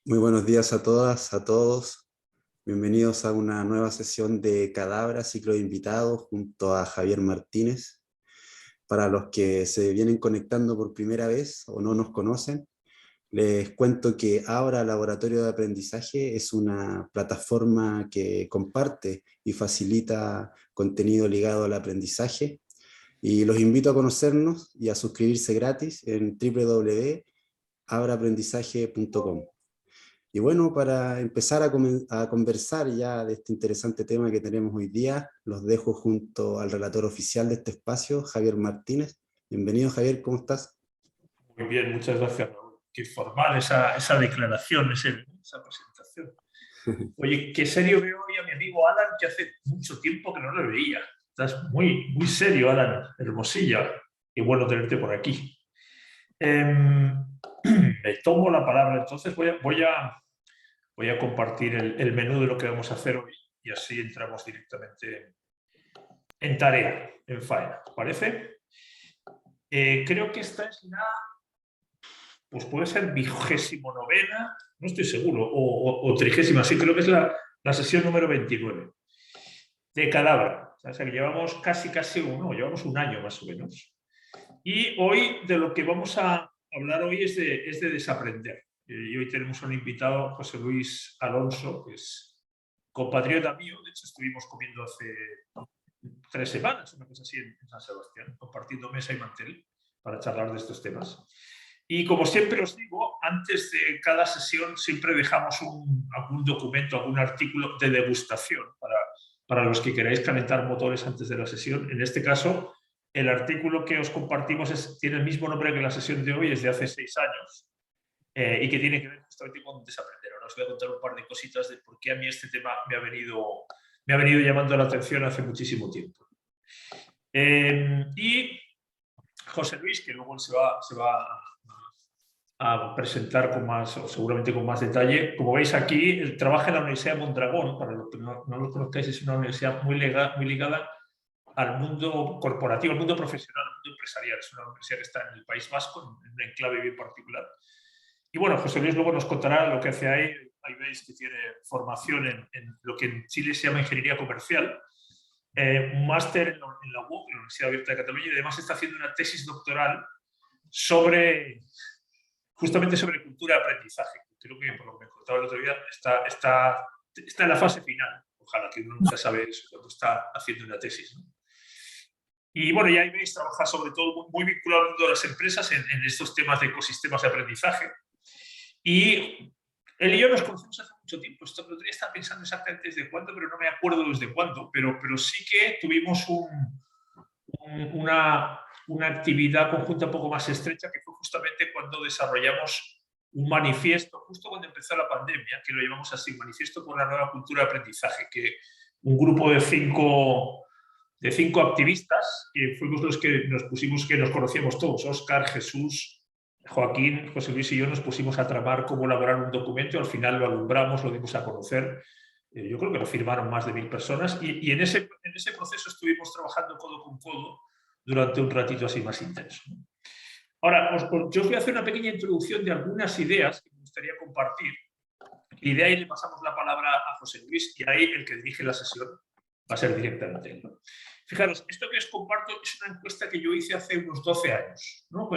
Muy buenos días a todas, a todos. Bienvenidos a una nueva sesión de Cadabra, ciclo de invitados, junto a Javier Martínez. Para los que se vienen conectando por primera vez o no nos conocen, les cuento que Abra Laboratorio de Aprendizaje es una plataforma que comparte y facilita contenido ligado al aprendizaje. Y los invito a conocernos y a suscribirse gratis en www.abraaprendizaje.com. Y bueno, para empezar a conversar ya de este interesante tema que tenemos hoy día, los dejo junto al relator oficial de este espacio, Javier Martínez. Bienvenido, Javier, ¿cómo estás? Muy bien, muchas gracias, Raúl. Qué formal esa declaración, esa presentación. Oye, qué serio veo hoy a mi amigo Alan, que hace mucho tiempo que no lo veía. Estás muy, muy serio, Alan, Hermosilla. Qué bueno tenerte por aquí. Me tomo la palabra, entonces voy a compartir el menú de lo que vamos a hacer hoy y así entramos directamente en tarea, en faena. ¿Os parece? Creo que esta es pues puede ser 29ª, no estoy seguro, o 30ª, sí, creo que es la sesión número 29 de Cadabra. O sea, que llevamos llevamos un año más o menos. Y hoy de lo que vamos a hablar hoy es de desaprender. Y hoy tenemos un invitado, José Luis Alonso, que es compatriota mío. De hecho, estuvimos comiendo hace 3 semanas, una cosa así, en San Sebastián, compartiendo mesa y mantel para charlar de estos temas. Y como siempre os digo, antes de cada sesión siempre dejamos algún documento, algún artículo de degustación para los que queráis calentar motores antes de la sesión. En este caso, el artículo que os compartimos tiene el mismo nombre que la sesión de hoy, es de hace 6 años, y que tiene que ver justamente con desaprender. Ahora os voy a contar un par de cositas de por qué a mí este tema me ha venido llamando la atención hace muchísimo tiempo. Y José Luis, que luego se va a presentar seguramente con más detalle. Como veis aquí, trabaja en la Universidad de Mondragón. Para los que no lo conozcáis, es una universidad muy ligada al mundo corporativo, al mundo profesional, al mundo empresarial. Es una universidad que está en el País Vasco, en un enclave bien particular. Y bueno, José Luis luego nos contará lo que hace ahí. Ahí veis que tiene formación en lo que en Chile se llama ingeniería comercial, un máster en la UOC, la Universidad Abierta de Cataluña, y además está haciendo una tesis doctoral justamente sobre cultura de aprendizaje. Creo que, por lo que me contaba el otro día, está en la fase final. Ojalá, que uno nunca sabe eso cuando está haciendo una tesis, ¿no? Y bueno, ya ahí veis, trabaja sobre todo muy vinculado al mundo de las empresas en estos temas de ecosistemas de aprendizaje. Y él y yo nos conocemos hace mucho tiempo. Esto lo estaba pensando exactamente desde cuándo, pero no me acuerdo desde cuándo. Pero sí que tuvimos una actividad conjunta un poco más estrecha, que fue justamente cuando desarrollamos un manifiesto, justo cuando empezó la pandemia, que lo llamamos así, Manifiesto por la Nueva Cultura de Aprendizaje, que un grupo de cinco activistas, que fuimos los que nos pusimos, que nos conocíamos todos, Óscar, Jesús, Joaquín, José Luis y yo, nos pusimos a tramar cómo elaborar un documento. Al final lo alumbramos, lo dimos a conocer. Yo creo que lo firmaron más de 1000 personas y en ese proceso estuvimos trabajando codo con codo durante un ratito así más intenso. Ahora, yo os voy a hacer una pequeña introducción de algunas ideas que me gustaría compartir, y de ahí le pasamos la palabra a José Luis, y ahí el que dirige la sesión va a ser directamente él, ¿no? Fijaros, esto que os comparto es una encuesta que yo hice hace unos 12 años, ¿no?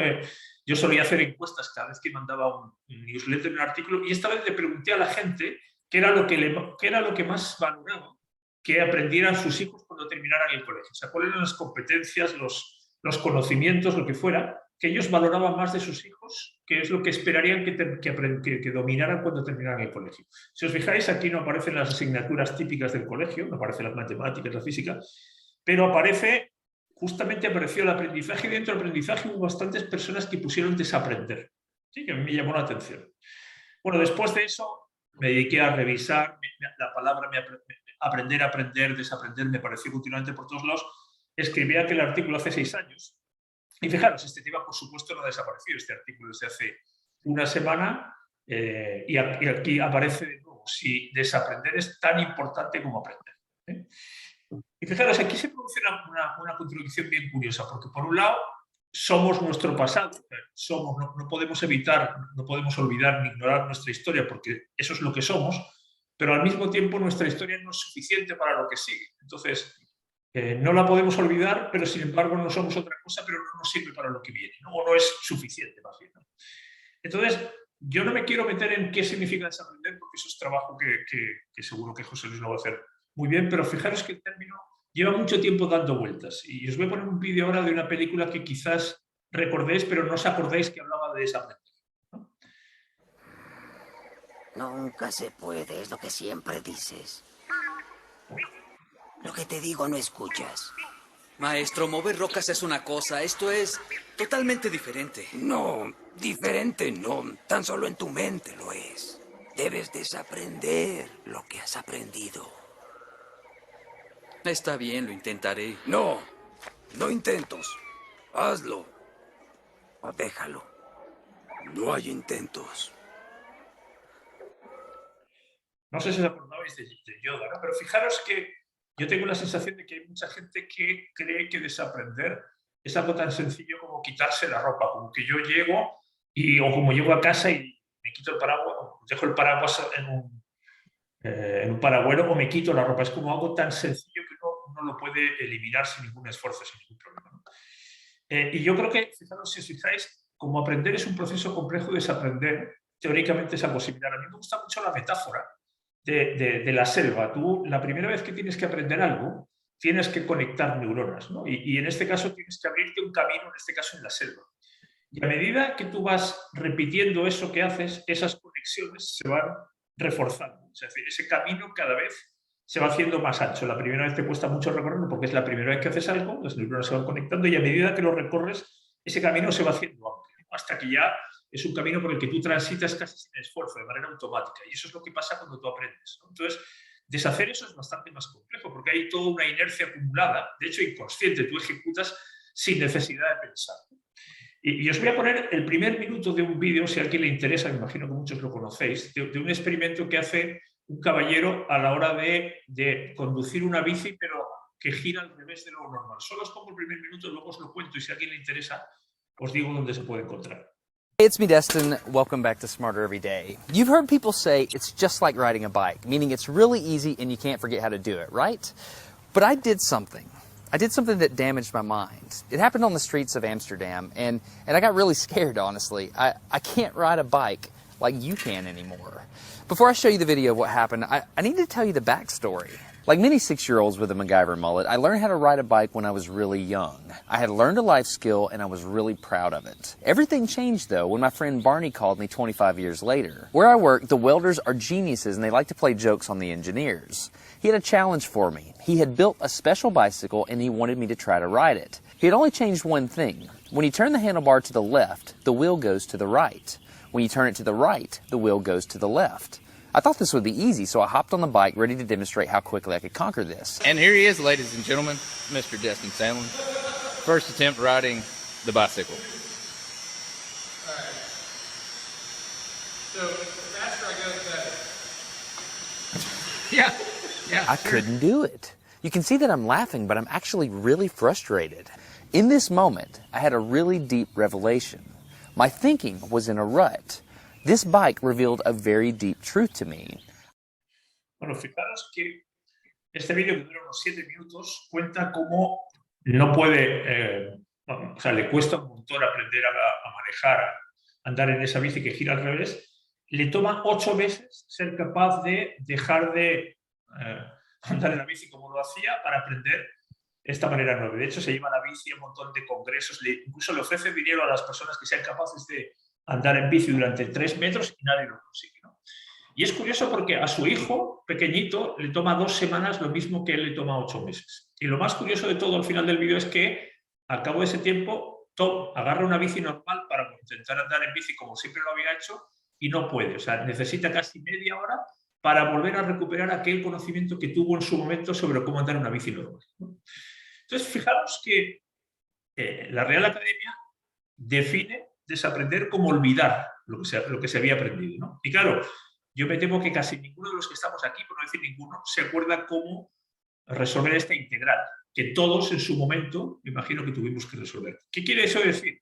Yo solía hacer encuestas cada vez que mandaba un newsletter, un artículo, y esta vez le pregunté a la gente qué era lo que más valoraba que aprendieran sus hijos cuando terminaran el colegio. O sea, cuáles eran las competencias, los conocimientos, lo que fuera, que ellos valoraban más de sus hijos, que es lo que esperarían que dominaran cuando terminaran el colegio. Si os fijáis, aquí no aparecen las asignaturas típicas del colegio, no aparecen las matemáticas, la física, pero justamente apareció el aprendizaje, y dentro del aprendizaje hubo bastantes personas que pusieron desaprender. Sí, que me llamó la atención. Bueno, después de eso me dediqué a revisar la palabra aprender, desaprender, me pareció continuamente por todos lados. Escribí aquel artículo hace 6 años. Y fijaros, este tema, por supuesto, no ha desaparecido. Este artículo desde hace una semana, y aquí aparece de nuevo: si desaprender es tan importante como aprender. Y fijaros, aquí se produce una contradicción bien curiosa, porque por un lado somos nuestro pasado, no podemos evitar, no podemos olvidar ni ignorar nuestra historia porque eso es lo que somos, pero al mismo tiempo nuestra historia no es suficiente para lo que sigue. Entonces, no la podemos olvidar, pero sin embargo no somos otra cosa, pero no nos sirve para lo que viene, ¿no? O no es suficiente, más bien, ¿no? Entonces, yo no me quiero meter en qué significa desaprender, porque eso es trabajo que seguro que José Luis lo va a hacer muy bien, pero fijaros que el término lleva mucho tiempo dando vueltas. Y os voy a poner un vídeo ahora de una película que quizás recordéis, pero no os acordáis que hablaba de desaprender, ¿no? Nunca se puede, es lo que siempre dices. Lo que te digo no escuchas. Maestro, mover rocas es una cosa, esto es totalmente diferente. No, diferente no, tan solo en tu mente lo es. Debes desaprender lo que has aprendido. Está bien, lo intentaré. No, no intentos. Hazlo. O déjalo. No hay intentos. No sé si os acordabais de Yoda, ¿no? Pero fijaros que yo tengo la sensación de que hay mucha gente que cree que desaprender es algo tan sencillo como quitarse la ropa, como que yo llego o como llego a casa y me quito el paraguas, o dejo el paraguas en un paragüero o me quito la ropa. Es como algo tan sencillo que uno lo puede eliminar sin ningún esfuerzo, sin ningún problema, ¿no? Y yo creo que, fijaros, si os fijáis, como aprender es un proceso complejo, desaprender teóricamente es algo similar. A mí me gusta mucho la metáfora de la selva. Tú, la primera vez que tienes que aprender algo, tienes que conectar neuronas, ¿no? Y en este caso tienes que abrirte un camino, en este caso en la selva. Y a medida que tú vas repitiendo eso que haces, esas conexiones se van reforzando. Es decir, ese camino cada vez se va haciendo más ancho. La primera vez te cuesta mucho recorrerlo porque es la primera vez que haces algo, las neuronas se van conectando y a medida que lo recorres, ese camino se va haciendo amplio, hasta que ya es un camino por el que tú transitas casi sin esfuerzo, de manera automática. Y eso es lo que pasa cuando tú aprendes, ¿no? Entonces, deshacer eso es bastante más complejo porque hay toda una inercia acumulada, de hecho inconsciente, tú ejecutas sin necesidad de pensar. Y os voy a poner el primer minuto de un vídeo, si a alguien le interesa, me imagino que muchos lo conocéis, de un experimento que hace un caballero a la hora de conducir una bici, pero que gira al revés de lo normal. Solo os pongo el primer minuto, luego os lo cuento y si a alguien le interesa, os digo dónde se puede encontrar. Hey, it's me, Destin. Welcome back to Smarter Every Day. You've heard people say it's just like riding a bike, meaning it's really easy and you can't forget how to do it, right? But I did something. I did something that damaged my mind. It happened on the streets of Amsterdam, and I got really scared, honestly. I can't ride a bike like you can anymore. Before I show you the video of what happened, I need to tell you the backstory. Like many 6-year-olds with a MacGyver mullet, I learned how to ride a bike when I was really young. I had learned a life skill and I was really proud of it. Everything changed though when my friend Barney called me 25 years later. Where I work, the welders are geniuses and they like to play jokes on the engineers. He had a challenge for me. He had built a special bicycle and he wanted me to try to ride it. He had only changed one thing. When you turn the handlebar to the left, the wheel goes to the right. When you turn it to the right, the wheel goes to the left. I thought this would be easy, so I hopped on the bike ready to demonstrate how quickly I could conquer this. And here he is, ladies and gentlemen, Mr. Destin Sandlin. First attempt riding the bicycle. All right. So the faster I go, the better. Yeah. I couldn't do it. You can see that I'm laughing, but I'm actually really frustrated. In this moment, I had a really deep revelation. My thinking was in a rut. This bike revealed a very deep truth to me. Bueno, fijaros que este vídeo que dura unos 7 minutos cuenta cómo no puede, o sea, le cuesta un montón aprender a manejar, a andar en esa bici que gira al revés. Le toma 8 meses ser capaz de dejar de andar en la bici como lo hacía para aprender esta manera nueva. De hecho, se lleva la bici a un montón de congresos, incluso le ofrece dinero a las personas que sean capaces de andar en bici durante 3 metros y nadie lo consigue, ¿no? Y es curioso porque a su hijo pequeñito le toma 2 semanas lo mismo que él le toma 8 meses. Y lo más curioso de todo al final del vídeo es que al cabo de ese tiempo Tom agarra una bici normal para intentar andar en bici como siempre lo había hecho y no puede. O sea, necesita casi media hora para volver a recuperar aquel conocimiento que tuvo en su momento sobre cómo andar en una bici normal, ¿no? Entonces, fijaros que la Real Academia define desaprender como olvidar lo que se había aprendido, ¿no? Y claro, yo me temo que casi ninguno de los que estamos aquí, por no decir ninguno, se acuerda cómo resolver esta integral. que todos en su momento, me imagino que tuvimos que resolver. ¿Qué quiere eso decir?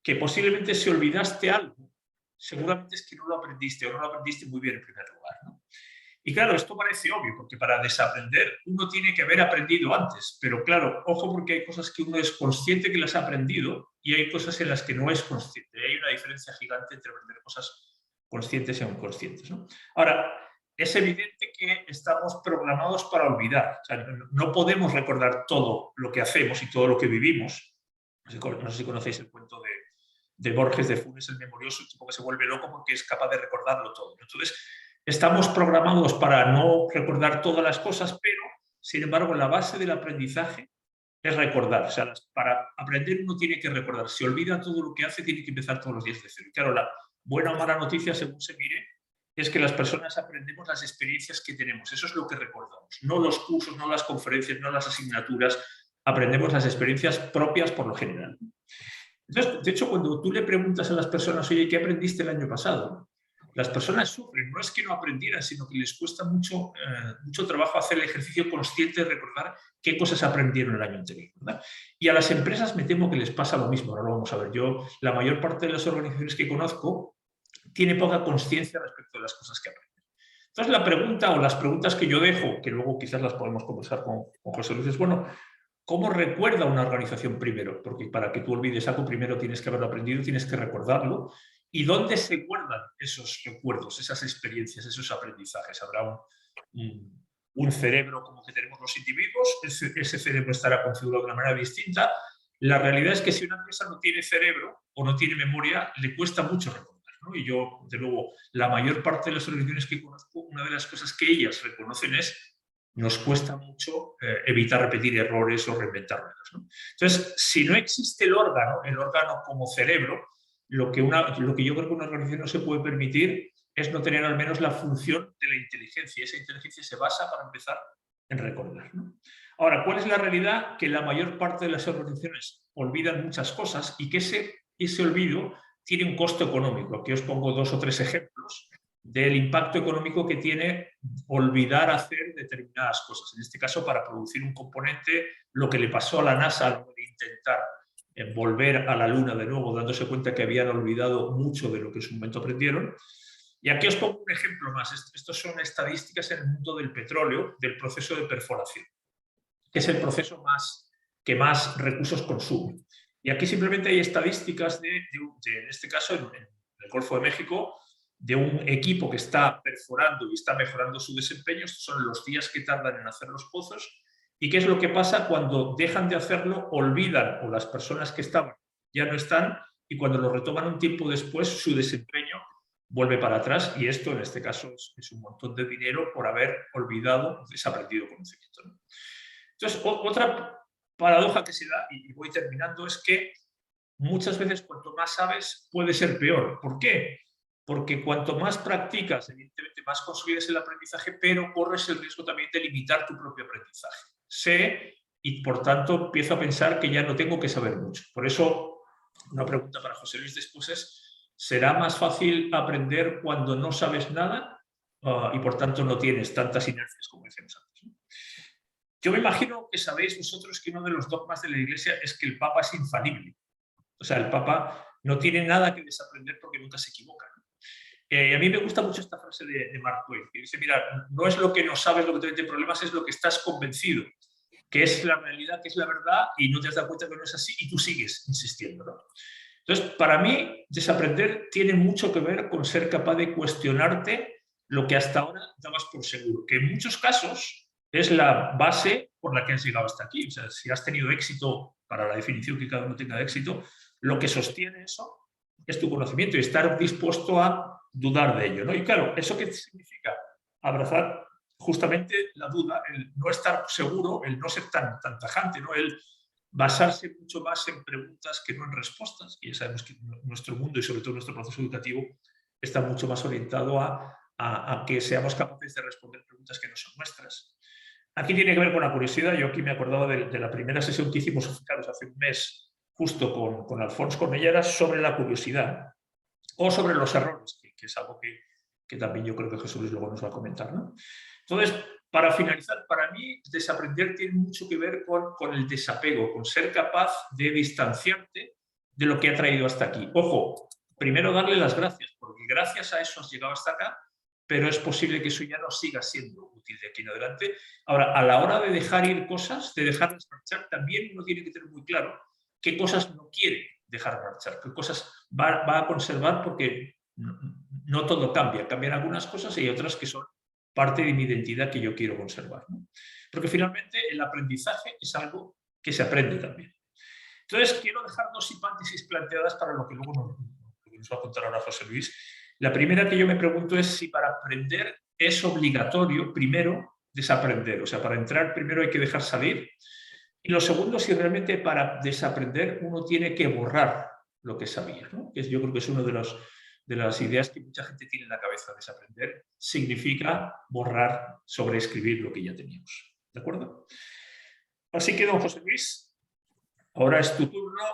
Que posiblemente si olvidaste algo, seguramente es que no lo aprendiste o no lo aprendiste muy bien en primer lugar, ¿no? Y claro, esto parece obvio, porque para desaprender uno tiene que haber aprendido antes, pero claro, ojo, porque hay cosas que uno es consciente que las ha aprendido y hay cosas en las que no es consciente. Hay una diferencia gigante entre aprender cosas conscientes e inconscientes, ¿no? Ahora, es evidente que estamos programados para olvidar. O sea, no podemos recordar todo lo que hacemos y todo lo que vivimos. No sé si conocéis el cuento de Borges de Funes el Memorioso, el tipo que se vuelve loco porque es capaz de recordarlo todo. Entonces, estamos programados para no recordar todas las cosas, pero, sin embargo, la base del aprendizaje es recordar. O sea, para aprender uno tiene que recordar. Si olvida todo lo que hace, tiene que empezar todos los días de cero. Y claro, la buena o mala noticia, según se mire, es que las personas aprendemos las experiencias que tenemos. Eso es lo que recordamos. No los cursos, no las conferencias, no las asignaturas. Aprendemos las experiencias propias por lo general. Entonces, de hecho, cuando tú le preguntas a las personas, oye, ¿qué aprendiste el año pasado? Las personas sufren. No es que no aprendieran, sino que les cuesta mucho trabajo hacer el ejercicio consciente de recordar qué cosas aprendieron el año anterior, ¿verdad? Y a las empresas me temo que les pasa lo mismo. Ahora lo vamos a ver. Yo, la mayor parte de las organizaciones que conozco, tiene poca conciencia respecto de las cosas que aprenden. Entonces, la pregunta o las preguntas que yo dejo, que luego quizás las podemos conversar con José Luis, es, bueno, ¿cómo recuerda una organización primero? Porque para que tú olvides algo, primero tienes que haberlo aprendido, tienes que recordarlo. ¿Y dónde se guardan esos recuerdos, esas experiencias, esos aprendizajes? Habrá un cerebro como que tenemos los individuos, ese cerebro estará configurado de una manera distinta. La realidad es que si una empresa no tiene cerebro o no tiene memoria, le cuesta mucho recordar, ¿no? Y yo, de luego, la mayor parte de las organizaciones que conozco, una de las cosas que ellas reconocen es nos cuesta mucho evitar repetir errores o reinventar ruedas, ¿no? Entonces, si no existe el órgano como cerebro, lo que yo creo que una organización no se puede permitir es no tener al menos la función de la inteligencia. Esa inteligencia se basa, para empezar, en recordar, ¿no? Ahora, ¿cuál es la realidad? Que la mayor parte de las organizaciones olvidan muchas cosas y que ese olvido tiene un costo económico. Aquí os pongo 2 o 3 ejemplos del impacto económico que tiene olvidar hacer determinadas cosas. En este caso, para producir un componente, lo que le pasó a la NASA luego de intentar volver a la Luna de nuevo, dándose cuenta que habían olvidado mucho de lo que en su momento aprendieron. Y aquí os pongo un ejemplo más. Estos son estadísticas en el mundo del petróleo, del proceso de perforación, que es el proceso que más recursos consume. Y aquí simplemente hay estadísticas en este caso, en el Golfo de México, de un equipo que está perforando y está mejorando su desempeño. Estos son los días que tardan en hacer los pozos. ¿Y qué es lo que pasa cuando dejan de hacerlo? Olvidan, o las personas que estaban ya no están, y cuando lo retoman un tiempo después, su desempeño vuelve para atrás, y esto en este caso es un montón de dinero por haber olvidado, desaprendido conocimiento, ¿no? Entonces, otra paradoja que se da, y voy terminando, es que muchas veces cuanto más sabes puede ser peor. ¿Por qué? Porque cuanto más practicas, evidentemente más consolidas el aprendizaje, pero corres el riesgo también de limitar tu propio aprendizaje. Sé y por tanto empiezo a pensar que ya no tengo que saber mucho. Por eso, una pregunta para José Luis después es, ¿será más fácil aprender cuando no sabes nada y por tanto no tienes tantas inercias como decíamos antes, ¿no? Yo me imagino que sabéis vosotros que uno de los dogmas de la Iglesia es que el Papa es infalible. O sea, el Papa no tiene nada que desaprender porque nunca se equivoca, ¿no? A mí me gusta mucho esta frase de Mark Twain, que dice, mira, no es lo que no sabes lo que te mete problemas, es lo que estás convencido, que es la realidad, que es la verdad, y no te has dado cuenta que no es así, y tú sigues insistiendo, ¿no? Entonces, para mí, desaprender tiene mucho que ver con ser capaz de cuestionarte lo que hasta ahora dabas por seguro, que en muchos casos es la base por la que has llegado hasta aquí. O sea, si has tenido éxito, para la definición que cada uno tenga de éxito, lo que sostiene eso es tu conocimiento y estar dispuesto a dudar de ello, ¿no? Y claro, ¿eso qué significa? Abrazar justamente la duda, el no estar seguro, el no ser tan tajante, ¿no? El basarse mucho más en preguntas que no en respuestas. Y ya sabemos que nuestro mundo y sobre todo nuestro proceso educativo está mucho más orientado a que seamos capaces de responder preguntas que no son nuestras. Aquí tiene que ver con la curiosidad. Yo aquí me acordaba de la primera sesión que hicimos hace un mes justo con Alfons Cornellera sobre la curiosidad o sobre los errores, que es algo que también yo creo que Jesús Luis luego nos va a comentar, ¿no? Entonces, para finalizar, para mí desaprender tiene mucho que ver con el desapego, con ser capaz de distanciarte de lo que ha traído hasta aquí. Ojo, primero darle las gracias, porque gracias a eso has llegado hasta acá, pero es posible que eso ya no siga siendo útil de aquí en adelante. Ahora, a la hora de dejar ir cosas, de dejarlas marchar, también uno tiene que tener muy claro qué cosas no quiere dejar marchar, qué cosas va a conservar, porque no todo cambia. Cambian algunas cosas y hay otras que son parte de mi identidad que yo quiero conservar, ¿no? Porque finalmente el aprendizaje es algo que se aprende también. Entonces, quiero dejar dos hipótesis planteadas para lo que luego nos va a contar ahora José Luis. La primera que yo me pregunto es si para aprender es obligatorio primero desaprender. O sea, para entrar primero hay que dejar salir. Y lo segundo, si realmente para desaprender uno tiene que borrar lo que sabía, ¿no? Que yo creo que es uno de las ideas que mucha gente tiene en la cabeza. Desaprender significa borrar, sobreescribir lo que ya teníamos. ¿De acuerdo? Así que, don José Luis, ahora es tu turno.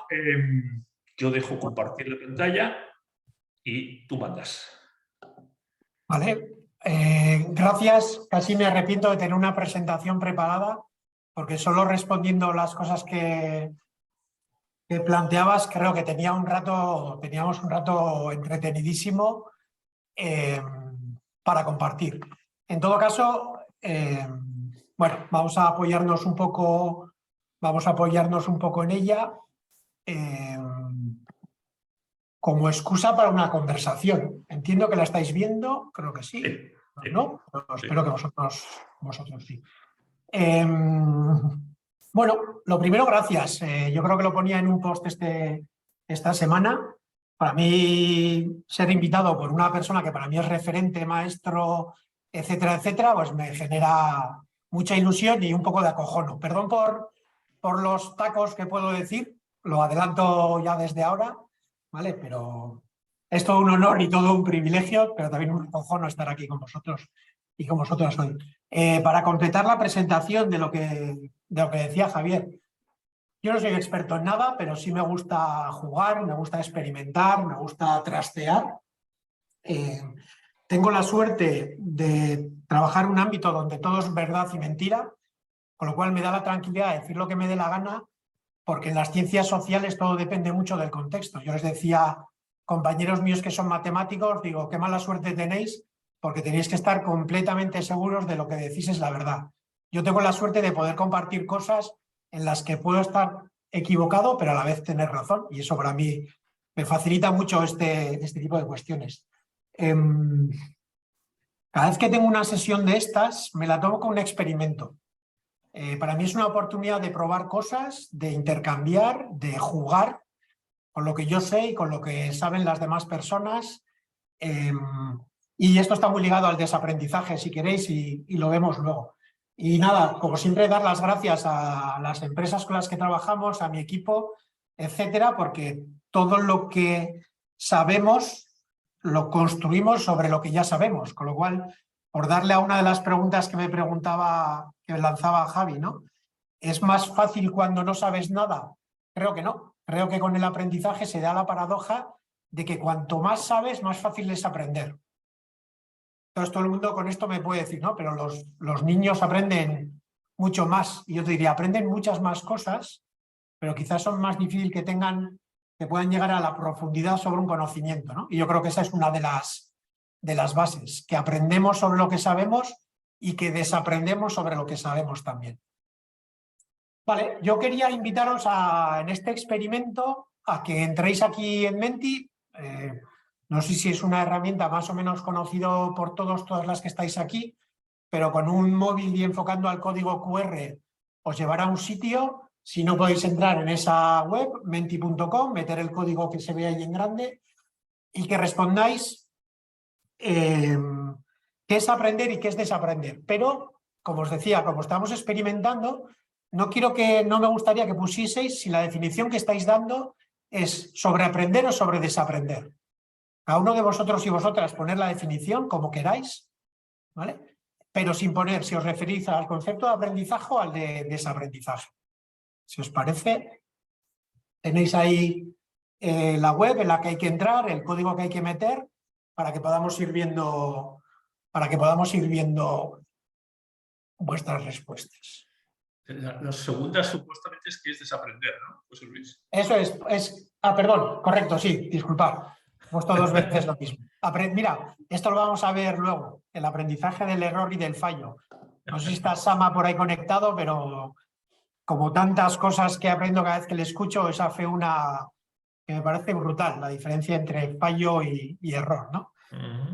Yo dejo compartir la pantalla y tú mandas. Vale. Gracias. Casi me arrepiento de tener una presentación preparada, porque solo respondiendo las cosas que planteabas, creo que teníamos un rato entretenidísimo para compartir. En todo caso, bueno, vamos a apoyarnos un poco en ella como excusa para una conversación. Entiendo que la estáis viendo, creo que sí. Sí. ¿No? Espero que vosotros sí. Bueno, lo primero, gracias. Yo creo que lo ponía en un post esta semana. Para mí, ser invitado por una persona que para mí es referente, maestro, etcétera, etcétera, pues me genera mucha ilusión y un poco de acojono. Perdón por los tacos que puedo decir, lo adelanto ya desde ahora, ¿vale? Pero es todo un honor y todo un privilegio, pero también un acojono estar aquí con vosotros y con vosotras hoy. Para completar la presentación de lo que decía Javier, yo no soy experto en nada, pero sí me gusta jugar, me gusta experimentar, me gusta trastear. Tengo la suerte de trabajar en un ámbito donde todo es verdad y mentira, con lo cual me da la tranquilidad de decir lo que me dé la gana, porque en las ciencias sociales todo depende mucho del contexto. Yo les decía, compañeros míos que son matemáticos, digo, qué mala suerte tenéis, porque tenéis que estar completamente seguros de lo que decís es la verdad. Yo tengo la suerte de poder compartir cosas en las que puedo estar equivocado, pero a la vez tener razón, y eso para mí me facilita mucho este tipo de cuestiones. Cada vez que tengo una sesión de estas, me la tomo como un experimento. Para mí es una oportunidad de probar cosas, de intercambiar, de jugar con lo que yo sé y con lo que saben las demás personas. Y esto está muy ligado al desaprendizaje, si queréis, y lo vemos luego. Y nada, como siempre, dar las gracias a las empresas con las que trabajamos, a mi equipo, etcétera, porque todo lo que sabemos lo construimos sobre lo que ya sabemos. Con lo cual, por darle a una de las preguntas que me lanzaba Javi, ¿no? ¿Es más fácil cuando no sabes nada? Creo que no. Creo que con el aprendizaje se da la paradoja de que cuanto más sabes, más fácil es aprender. Entonces todo el mundo con esto me puede decir, no, pero los niños aprenden mucho más. Y yo te diría, aprenden muchas más cosas, pero quizás son más difíciles que puedan llegar a la profundidad sobre un conocimiento, ¿no? Y yo creo que esa es una de las bases, que aprendemos sobre lo que sabemos y que desaprendemos sobre lo que sabemos también. Vale, yo quería invitaros en este experimento a que entréis aquí en Menti. No sé si es una herramienta más o menos conocido por todas las que estáis aquí, pero con un móvil y enfocando al código QR os llevará a un sitio. Si no podéis entrar en esa web, menti.com, meter el código que se ve ahí en grande y que respondáis qué es aprender y qué es desaprender. Pero, como os decía, como estamos experimentando, no me gustaría que pusieseis si la definición que estáis dando es sobre aprender o sobre desaprender. Cada uno de vosotros y vosotras poner la definición como queráis, ¿vale? Pero sin poner si os referís al concepto de aprendizaje o al de desaprendizaje. Si os parece, tenéis ahí la web en la que hay que entrar, el código que hay que meter para que podamos ir viendo vuestras respuestas. La segunda supuestamente es que es desaprender, ¿no, José Luis? Eso es... perdón, correcto, sí, disculpad. He puesto 2 veces lo mismo. Mira, esto lo vamos a ver luego, el aprendizaje del error y del fallo. No sé si está Sama por ahí conectado, pero como tantas cosas que aprendo cada vez que le escucho, esa fue una que me parece brutal, la diferencia entre fallo y error, ¿no?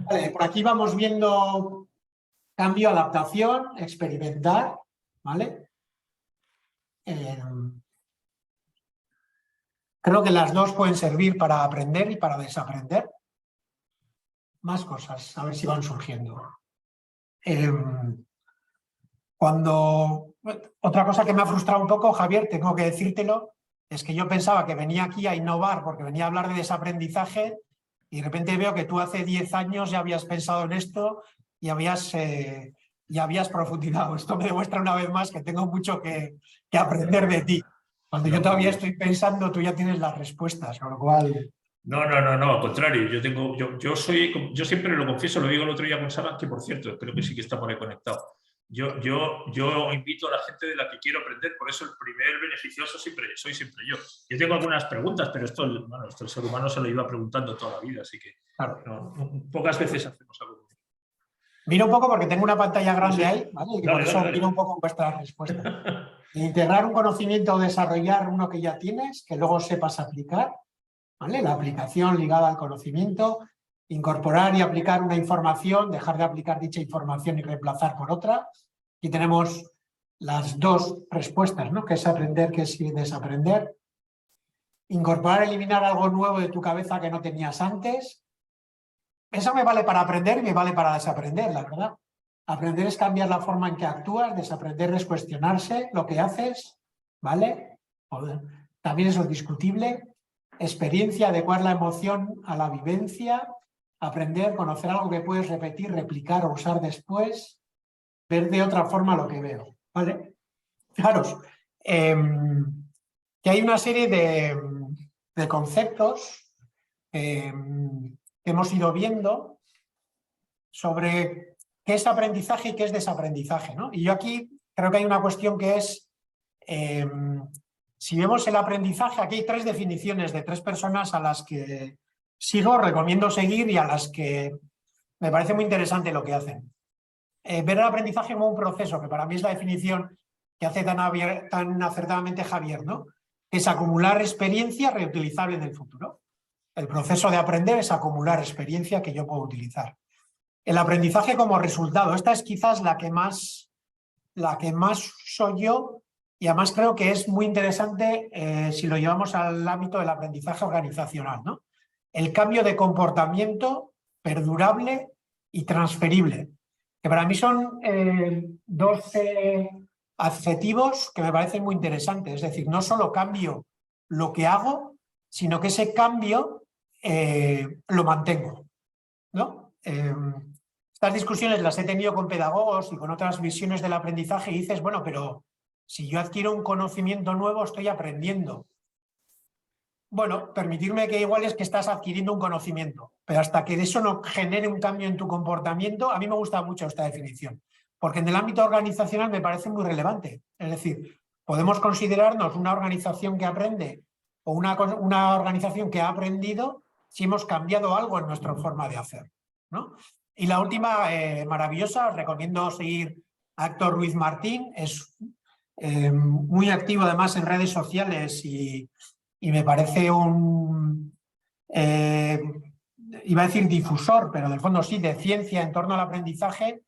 Vale, por aquí vamos viendo cambio, adaptación, experimentar, ¿vale? Creo que las dos pueden servir para aprender y para desaprender. Más cosas, a ver si van surgiendo. Otra cosa que me ha frustrado un poco, Javier, tengo que decírtelo, es que yo pensaba que venía aquí a innovar porque venía a hablar de desaprendizaje y de repente veo que tú hace 10 años ya habías pensado en esto y habías profundizado. Esto me demuestra una vez más que tengo mucho que aprender de ti. Cuando yo todavía estoy pensando, tú ya tienes las respuestas, con lo cual... No, al contrario. Yo siempre lo confieso, lo digo el otro día con Sara, que por cierto, creo que sí que está por ahí conectado. Yo invito a la gente de la que quiero aprender, por eso el primer beneficioso soy siempre yo. Yo tengo algunas preguntas, pero esto el ser humano se lo iba preguntando toda la vida, así que claro. Pocas veces hacemos algo. Miro un poco porque tengo una pantalla grande ahí, ¿vale? Y por eso dale. miro un poco vuestras respuestas. Integrar un conocimiento o desarrollar uno que ya tienes, que luego sepas aplicar, ¿vale? La aplicación ligada al conocimiento, incorporar y aplicar una información, dejar de aplicar dicha información y reemplazar por otra. Aquí tenemos las dos respuestas, ¿no? ¿Qué es aprender, qué es desaprender? Incorporar, eliminar algo nuevo de tu cabeza que no tenías antes. Eso me vale para aprender y me vale para desaprender, la verdad. Aprender es cambiar la forma en que actúas, desaprender es cuestionarse lo que haces, ¿vale? También eso es discutible. Experiencia, adecuar la emoción a la vivencia. Aprender, conocer algo que puedes repetir, replicar o usar después. Ver de otra forma lo que veo, ¿vale? Fijaros, que hay una serie de conceptos que hemos ido viendo sobre qué es aprendizaje y qué es desaprendizaje, ¿no? Y yo aquí creo que hay una cuestión que es, si vemos el aprendizaje, aquí hay 3 definiciones de 3 personas a las que sigo, recomiendo seguir y a las que me parece muy interesante lo que hacen. Ver el aprendizaje como un proceso, que para mí es la definición que hace tan acertadamente Javier, ¿no? Es acumular experiencia reutilizable en el futuro. El proceso de aprender es acumular experiencia que yo puedo utilizar. El aprendizaje como resultado, esta es quizás la que más soy yo y además creo que es muy interesante si lo llevamos al ámbito del aprendizaje organizacional, ¿no? El cambio de comportamiento perdurable y transferible, que para mí son 12 adjetivos que me parecen muy interesantes. Es decir, no solo cambio lo que hago, sino que ese cambio lo mantengo, ¿no? Estas discusiones las he tenido con pedagogos y con otras visiones del aprendizaje y dices, bueno, pero si yo adquiero un conocimiento nuevo, estoy aprendiendo. Bueno, permitirme que igual es que estás adquiriendo un conocimiento, pero hasta que eso no genere un cambio en tu comportamiento, a mí me gusta mucho esta definición, porque en el ámbito organizacional me parece muy relevante. Es decir, podemos considerarnos una organización que aprende o una organización que ha aprendido si hemos cambiado algo en nuestra forma de hacer, ¿no? Y la última, maravillosa, os recomiendo seguir a Héctor Ruiz Martín, es muy activo además en redes sociales y me parece iba a decir difusor, pero en el fondo sí, de ciencia en torno al aprendizaje,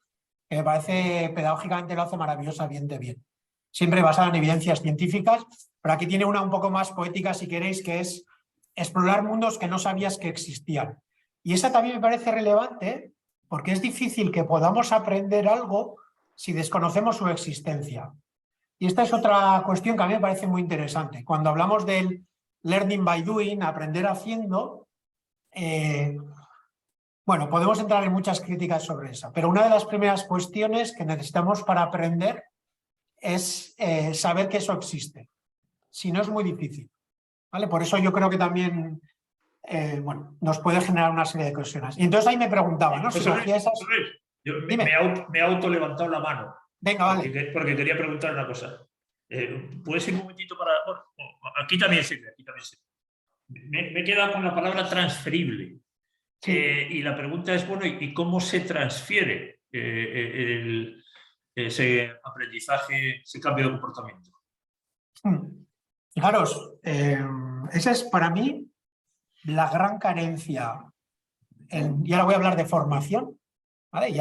que me parece pedagógicamente lo hace maravillosamente bien. Siempre basado en evidencias científicas, pero aquí tiene una un poco más poética, si queréis, que es explorar mundos que no sabías que existían. Y esa también me parece relevante, porque es difícil que podamos aprender algo si desconocemos su existencia. Y esta es otra cuestión que a mí me parece muy interesante. Cuando hablamos del learning by doing, aprender haciendo, bueno, podemos entrar en muchas críticas sobre eso, pero una de las primeras cuestiones que necesitamos para aprender es saber que eso existe. Si no, es muy difícil, ¿vale? Por eso yo creo que también bueno, nos puede generar una serie de cuestiones. Y entonces ahí me preguntaba, ¿no? Si cogía esas... Yo me he auto levantado la mano. Venga, vale. Porque quería preguntar una cosa. ¿Puedes ir un momentito para...? Bueno, aquí también sirve, Me he quedado con la palabra transferible. Sí. Y la pregunta es, bueno, ¿y cómo se transfiere ese aprendizaje, ese cambio de comportamiento? Fijaros, esa es para mí la gran carencia. Y ahora voy a hablar de formación, ¿vale?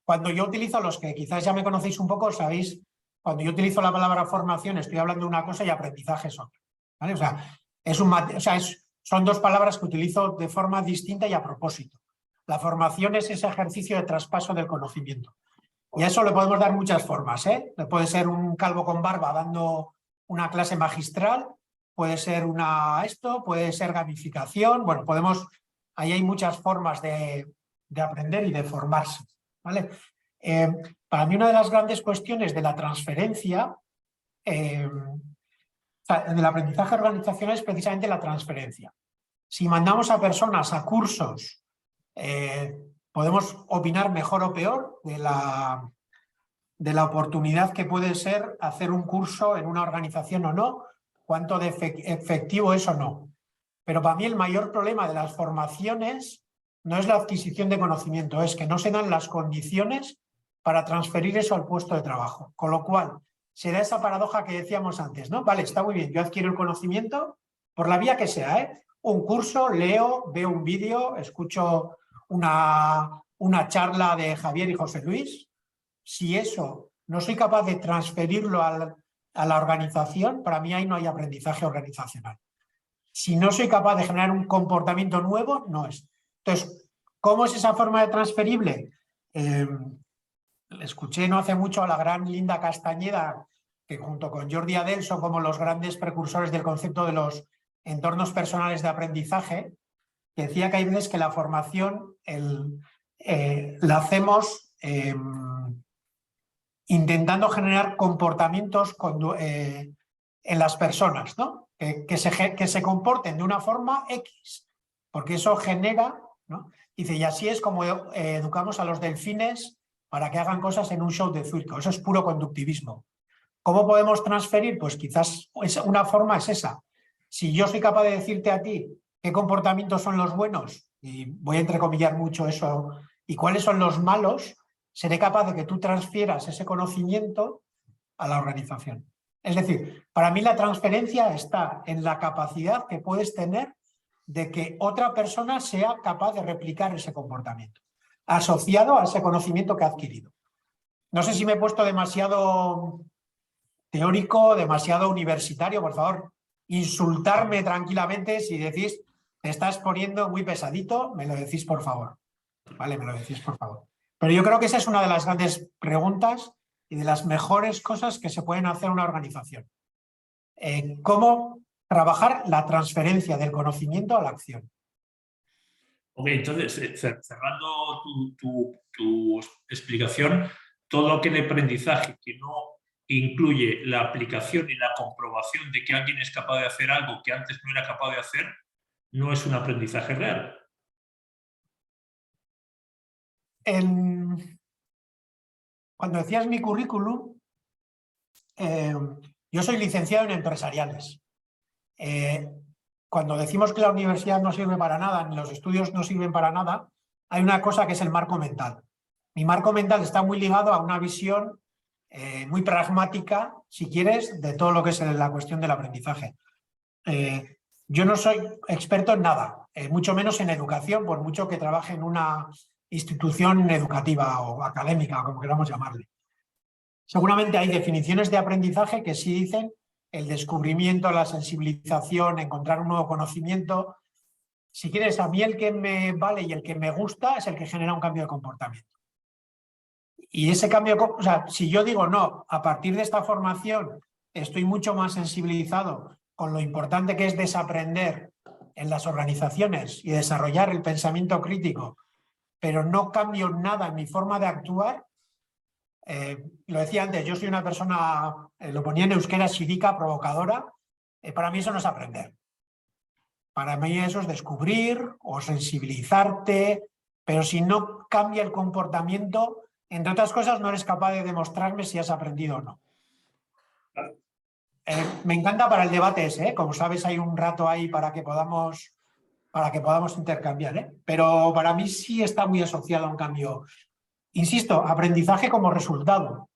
Cuando yo utilizo, los que quizás ya me conocéis un poco, sabéis, cuando yo utilizo la palabra formación estoy hablando de una cosa y aprendizaje es otra, ¿vale? O sea, son dos palabras que utilizo de forma distinta y a propósito. La formación es ese ejercicio de traspaso del conocimiento. Y a eso le podemos dar muchas formas, ¿eh? Puede ser un calvo con barba dando una clase magistral, puede ser puede ser gamificación. Bueno, ahí hay muchas formas de aprender y de formarse, ¿vale? Para mí una de las grandes cuestiones de la transferencia, del aprendizaje organizacional es precisamente la transferencia. Si mandamos a personas a cursos, podemos opinar mejor o peor de la oportunidad que puede ser hacer un curso en una organización o no, cuánto de efectivo es o no. Pero para mí el mayor problema de las formaciones no es la adquisición de conocimiento, es que no se dan las condiciones para transferir eso al puesto de trabajo. Con lo cual, se da esa paradoja que decíamos antes, ¿no? Vale, está muy bien, yo adquiero el conocimiento por la vía que sea, ¿eh? Un curso, leo, veo un vídeo, escucho una charla de Javier y José Luis. Si eso no soy capaz de transferirlo a la organización, para mí ahí no hay aprendizaje organizacional. Si no soy capaz de generar un comportamiento nuevo, no es. Entonces, ¿cómo es esa forma de transferible? Escuché no hace mucho a la gran Linda Castañeda, que junto con Jordi Adel son como los grandes precursores del concepto de los entornos personales de aprendizaje, que decía que hay veces que la formación la hacemos intentando generar comportamientos en las personas, ¿no? Que se comporten de una forma X, porque eso genera, ¿no? Dice, y así es como educamos a los delfines para que hagan cosas en un show de circo. Eso es puro conductivismo. ¿Cómo podemos transferir? Pues quizás una forma es esa. Si yo soy capaz de decirte a ti qué comportamientos son los buenos, y voy a entrecomillar mucho eso, y cuáles son los malos, seré capaz de que tú transfieras ese conocimiento a la organización. Es decir, para mí la transferencia está en la capacidad que puedes tener de que otra persona sea capaz de replicar ese comportamiento, asociado a ese conocimiento que ha adquirido. No sé si me he puesto demasiado teórico, demasiado universitario, por favor, insultarme tranquilamente si decís, te estás poniendo muy pesadito, me lo decís por favor. Vale, me lo decís por favor. Pero yo creo que esa es una de las grandes preguntas y de las mejores cosas que se pueden hacer en una organización. ¿Cómo trabajar la transferencia del conocimiento a la acción? Ok, entonces, cerrando tu explicación, todo aquel aprendizaje que no incluye la aplicación y la comprobación de que alguien es capaz de hacer algo que antes no era capaz de hacer, no es un aprendizaje real. Cuando decías mi currículum, yo soy licenciado en empresariales. Cuando decimos que la universidad no sirve para nada, ni los estudios no sirven para nada, hay una cosa que es el marco mental. Mi marco mental está muy ligado a una visión muy pragmática, si quieres, de todo lo que es la cuestión del aprendizaje. Yo no soy experto en nada, mucho menos en educación, por mucho que trabaje en una institución educativa o académica, como queramos llamarle. Seguramente hay definiciones de aprendizaje que sí dicen el descubrimiento, la sensibilización, encontrar un nuevo conocimiento. Si quieres, a mí el que me vale y el que me gusta es el que genera un cambio de comportamiento. Y ese cambio, o sea, si yo digo no, a partir de esta formación estoy mucho más sensibilizado con lo importante que es desaprender en las organizaciones y desarrollar el pensamiento crítico, pero no cambio nada en mi forma de actuar. Lo decía antes, yo soy una persona, lo ponía en euskera, xirica, provocadora. Para mí eso no es aprender. Para mí eso es descubrir o sensibilizarte, pero si no cambia el comportamiento, entre otras cosas, no eres capaz de demostrarme si has aprendido o no. Me encanta para el debate ese, como sabes, hay un rato ahí para que podamos intercambiar, pero para mí sí está muy asociado a un cambio. Insisto, aprendizaje como resultado.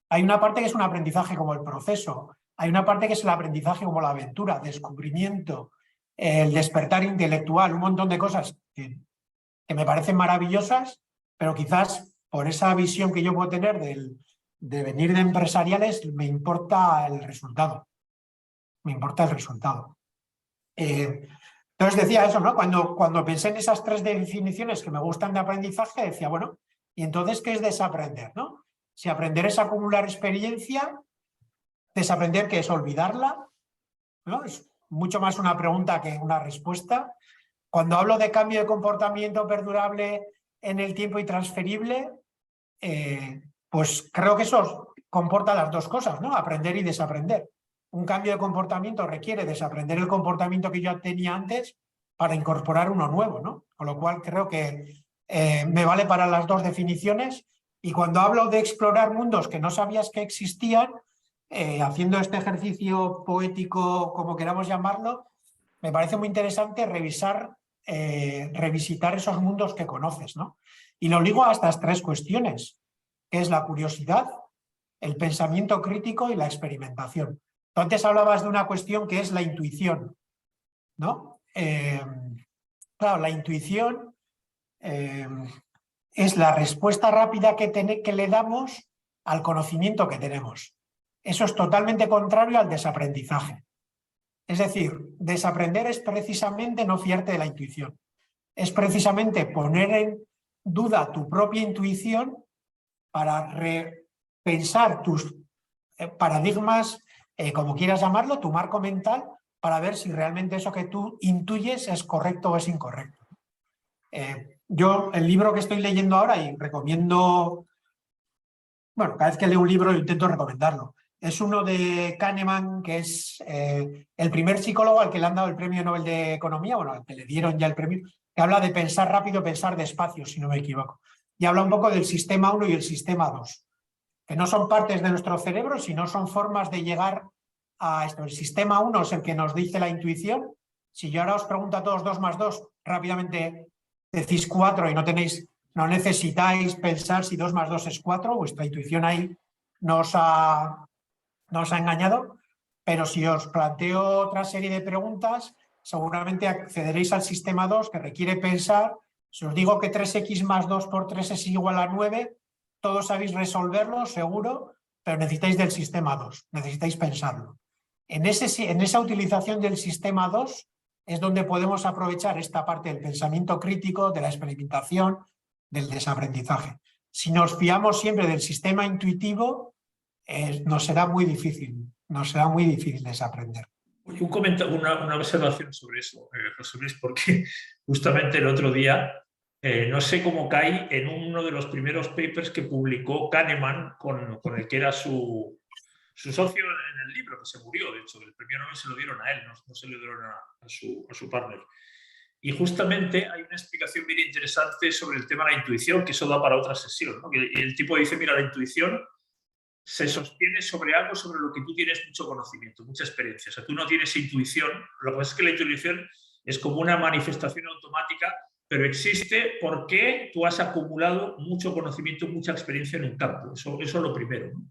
Hay una parte que es un aprendizaje como el proceso, hay una parte que es el aprendizaje como la aventura, descubrimiento, el despertar intelectual, un montón de cosas que me parecen maravillosas, pero quizás por esa visión que yo puedo tener de venir de empresariales, me importa el resultado. Me importa el resultado. Entonces decía eso, ¿no? Cuando pensé en esas 3 definiciones que me gustan de aprendizaje, decía, bueno, ¿y entonces qué es desaprender, no? Si aprender es acumular experiencia, desaprender, ¿qué es olvidarla? ¿No? Es mucho más una pregunta que una respuesta. Cuando hablo de cambio de comportamiento perdurable en el tiempo y transferible, pues creo que eso comporta las dos cosas, ¿no? Aprender y desaprender. Un cambio de comportamiento requiere desaprender el comportamiento que yo tenía antes para incorporar uno nuevo, ¿no? Con lo cual creo que me vale para las 2 definiciones. Y cuando hablo de explorar mundos que no sabías que existían, haciendo este ejercicio poético, como queramos llamarlo, me parece muy interesante revisitar esos mundos que conoces, ¿no? Y lo ligo a estas 3 cuestiones, que es la curiosidad, el pensamiento crítico y la experimentación. Tú antes hablabas de una cuestión que es la intuición, ¿no? Claro, la intuición es la respuesta rápida que le damos al conocimiento que tenemos. Eso es totalmente contrario al desaprendizaje. Es decir, desaprender es precisamente no fiarte de la intuición. Es precisamente poner en duda tu propia intuición para repensar tus paradigmas, como quieras llamarlo, tu marco mental, para ver si realmente eso que tú intuyes es correcto o es incorrecto. Yo, el libro que estoy leyendo ahora, y recomiendo, bueno, cada vez que leo un libro intento recomendarlo, es uno de Kahneman, que es el primer psicólogo al que le han dado el premio Nobel de Economía, bueno, al que le dieron ya el premio, que habla de pensar rápido, pensar despacio, si no me equivoco. Y habla un poco del sistema 1 y el sistema 2, que no son partes de nuestro cerebro, sino son formas de llegar a esto. El sistema 1 es el que nos dice la intuición. Si yo ahora os pregunto a todos 2 más 2, rápidamente decís 4 y no necesitáis pensar si 2 más 2 es 4, vuestra intuición ahí no os ha engañado, pero si os planteo otra serie de preguntas, seguramente accederéis al sistema 2, que requiere pensar. Si os digo que 3x más 2 por 3 es igual a 9, todos sabéis resolverlo, seguro, pero necesitáis del sistema 2, necesitáis pensarlo. En esa utilización del sistema 2 es donde podemos aprovechar esta parte del pensamiento crítico, de la experimentación, del desaprendizaje. Si nos fiamos siempre del sistema intuitivo, nos será muy difícil desaprender. Un comentario, una observación sobre eso, José Luis, porque justamente el otro día, no sé cómo caí en uno de los primeros papers que publicó Kahneman con el que era su socio en el libro, que se murió, de hecho. El premio Nobel se lo dieron a él, no se lo dieron a su partner. Y justamente hay una explicación bien interesante sobre el tema de la intuición, que eso da para otra sesión, ¿no? Que el tipo dice, mira, la intuición se sostiene sobre algo sobre lo que tú tienes mucho conocimiento, mucha experiencia. O sea, tú no tienes intuición, lo que pasa es que la intuición es como una manifestación automática, pero existe porque tú has acumulado mucho conocimiento, mucha experiencia en un campo. Eso es lo primero, ¿no?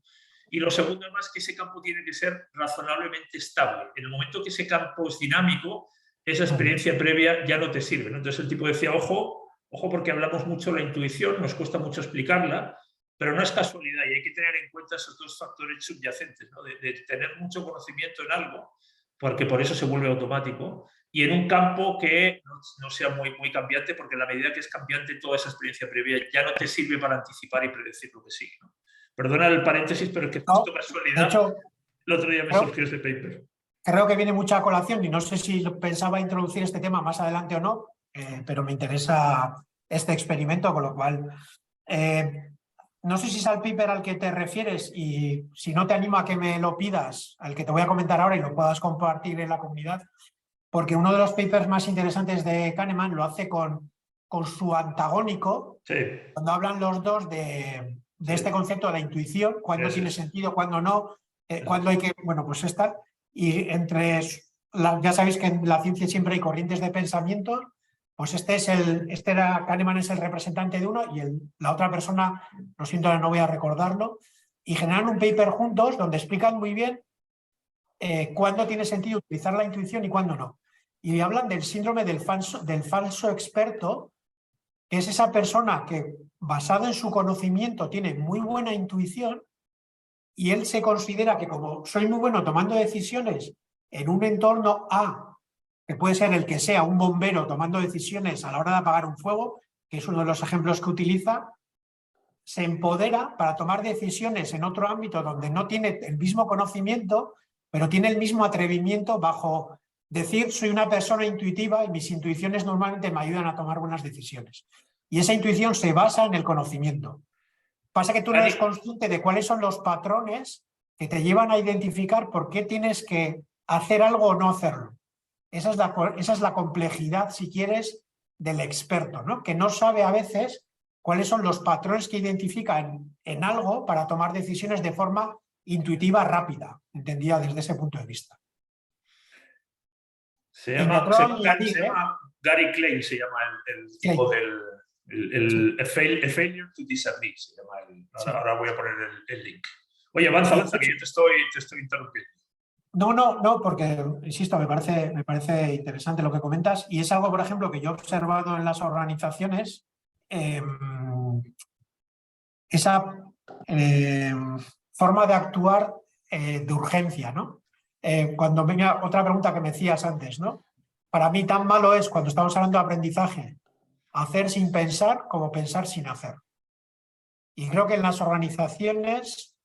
Y lo segundo, además, que ese campo tiene que ser razonablemente estable. En el momento que ese campo es dinámico, esa experiencia previa ya no te sirve, ¿no? Entonces el tipo decía, ojo, porque hablamos mucho de la intuición, nos cuesta mucho explicarla, pero no es casualidad y hay que tener en cuenta esos 2 factores subyacentes, ¿no? de tener mucho conocimiento en algo, porque por eso se vuelve automático, y en un campo que no sea muy cambiante, porque en la medida que es cambiante, toda esa experiencia previa ya no te sirve para anticipar y predecir lo que sigue, ¿no? Perdona el paréntesis, pero es que justo casualidad, de hecho, el otro día me surgió ese paper. Creo que viene mucha colación y no sé si pensaba introducir este tema más adelante o no, pero me interesa este experimento, con lo cual no sé si es al paper al que te refieres, y si no te animo a que me lo pidas, al que te voy a comentar ahora y lo puedas compartir en la comunidad, porque uno de los papers más interesantes de Kahneman lo hace con su antagónico, Sí. cuando hablan los dos de este concepto de la intuición, cuándo tiene sentido, cuándo no, cuándo hay que, bueno, pues esta, y ya sabéis que en la ciencia siempre hay corrientes de pensamiento, pues Kahneman es el representante de uno y la otra persona, lo siento, no voy a recordarlo, y generan un paper juntos donde explican muy bien cuándo tiene sentido utilizar la intuición y cuándo no. Y hablan del síndrome del falso experto, que es esa persona que, basado en su conocimiento, tiene muy buena intuición y él se considera que, como soy muy bueno tomando decisiones en un entorno A, que puede ser el que sea, un bombero tomando decisiones a la hora de apagar un fuego, que es uno de los ejemplos que utiliza, se empodera para tomar decisiones en otro ámbito donde no tiene el mismo conocimiento, pero tiene el mismo atrevimiento bajo decir soy una persona intuitiva y mis intuiciones normalmente me ayudan a tomar buenas decisiones. Y esa intuición se basa en el conocimiento. Pasa que tú no eres consciente de cuáles son los patrones que te llevan a identificar por qué tienes que hacer algo o no hacerlo. Esa es la complejidad, si quieres, del experto, ¿no? Que no sabe a veces cuáles son los patrones que identifica en algo para tomar decisiones de forma intuitiva rápida, entendida desde ese punto de vista. Se llama Gary Klein, se llama el tipo del a failure to disagree, se llama ahora voy a poner el link. Oye, avanza, que yo te estoy interrumpiendo. No, porque, insisto, me parece interesante lo que comentas y es algo, por ejemplo, que yo he observado en las organizaciones, esa forma de actuar de urgencia, ¿no? Cuando venga otra pregunta que me decías antes, ¿no? Para mí tan malo es, cuando estamos hablando de aprendizaje, hacer sin pensar como pensar sin hacer. Y creo que en las organizaciones,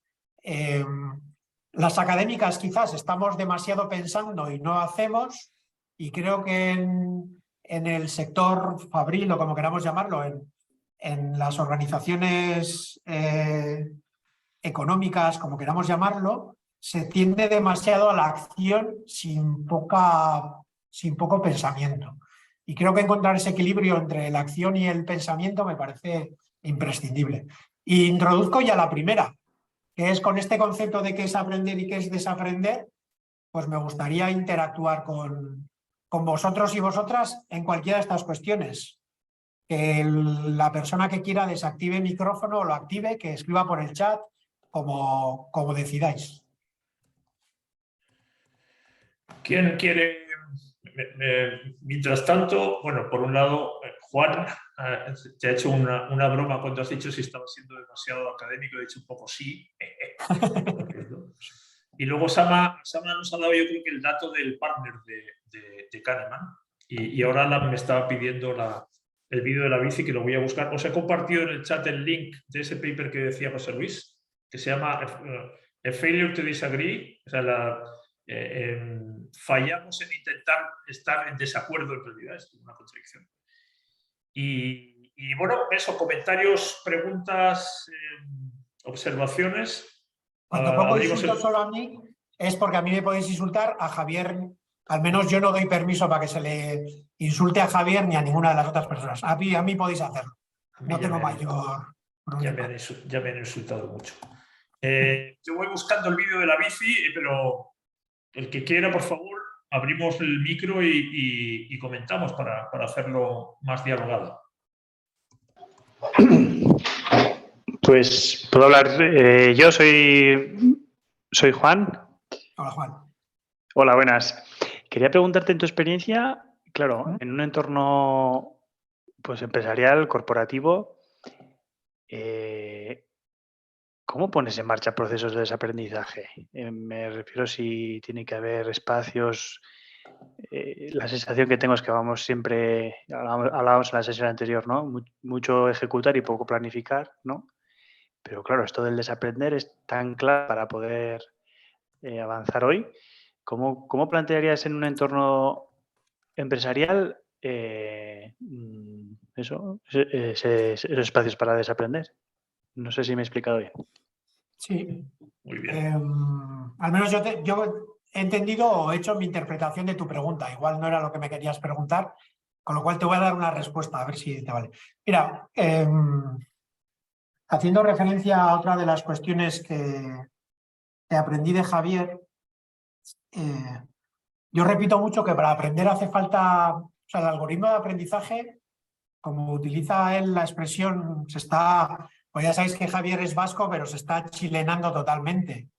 las académicas quizás estamos demasiado pensando y no hacemos, y creo que en el sector fabril, o como queramos llamarlo, en las organizaciones económicas, como queramos llamarlo, se tiende demasiado a la acción sin poco pensamiento. Y creo que encontrar ese equilibrio entre la acción y el pensamiento me parece imprescindible. Y introduzco ya la primera, que es con este concepto de qué es aprender y qué es desaprender, pues me gustaría interactuar con vosotros y vosotras en cualquiera de estas cuestiones. Que la persona que quiera desactive el micrófono o lo active, que escriba por el chat, como decidáis. ¿Quién quiere? Mientras tanto, bueno, por un lado, Juan te ha hecho una broma cuando has dicho si estaba siendo demasiado académico, he dicho un poco sí. Y luego Sama nos ha dado, yo creo que el dato del partner de Kahneman, y ahora me estaba pidiendo el vídeo de la bici, que lo voy a buscar. Os he compartido en el chat el link de ese paper que decía José Luis, que se llama A Failure to Disagree, o sea, fallamos en intentar estar en desacuerdo, en realidad es una contradicción. Y bueno, eso, comentarios, preguntas, observaciones. Cuando pongo insulto solo a mí, es porque a mí me podéis insultar, a Javier, al menos yo no doy permiso para que se le insulte a Javier ni a ninguna de las otras personas. A mí podéis hacerlo. No tengo mayor problema. Ya me han insultado mucho. Yo voy buscando el vídeo de la bici, pero el que quiera, por favor, abrimos el micro y comentamos para hacerlo más dialogado. Pues puedo hablar. Yo soy Juan. Hola, Juan. Hola, buenas. Quería preguntarte en tu experiencia, claro, en un entorno pues empresarial, corporativo, ¿cómo pones en marcha procesos de desaprendizaje? Me refiero si tiene que haber espacios. La sensación que tengo es que vamos siempre, hablábamos en la sesión anterior, ¿no? Mucho ejecutar y poco planificar, ¿no? Pero claro, esto del desaprender es tan clave para poder avanzar hoy. ¿Cómo plantearías en un entorno empresarial esos espacios para desaprender? No sé si me he explicado bien. Sí. Muy bien. Al menos yo he entendido o he hecho mi interpretación de tu pregunta. Igual no era lo que me querías preguntar, con lo cual te voy a dar una respuesta, a ver si te vale. Mira, haciendo referencia a otra de las cuestiones que aprendí de Javier, yo repito mucho que para aprender hace falta, o sea, el algoritmo de aprendizaje, como utiliza él la expresión, pues ya sabéis que Javier es vasco, pero se está chilenando totalmente.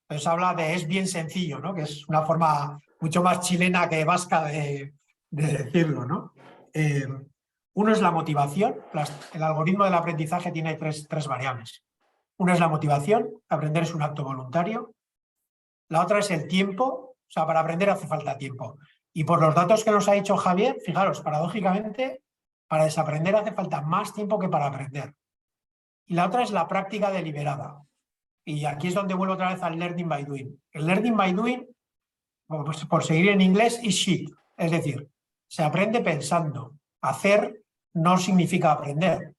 Entonces habla de es bien sencillo, ¿no? Que es una forma mucho más chilena que vasca de decirlo, ¿no? Uno es la motivación. El algoritmo del aprendizaje tiene tres variables. Una es la motivación, aprender es un acto voluntario. La otra es el tiempo, o sea, para aprender hace falta tiempo. Y por los datos que nos ha dicho Javier, fijaros, paradójicamente, para desaprender hace falta más tiempo que para aprender. Y la otra es la práctica deliberada. Y aquí es donde vuelvo otra vez al learning by doing. El learning by doing, pues por seguir en inglés, is shit. Es decir, se aprende pensando. Hacer no significa aprender.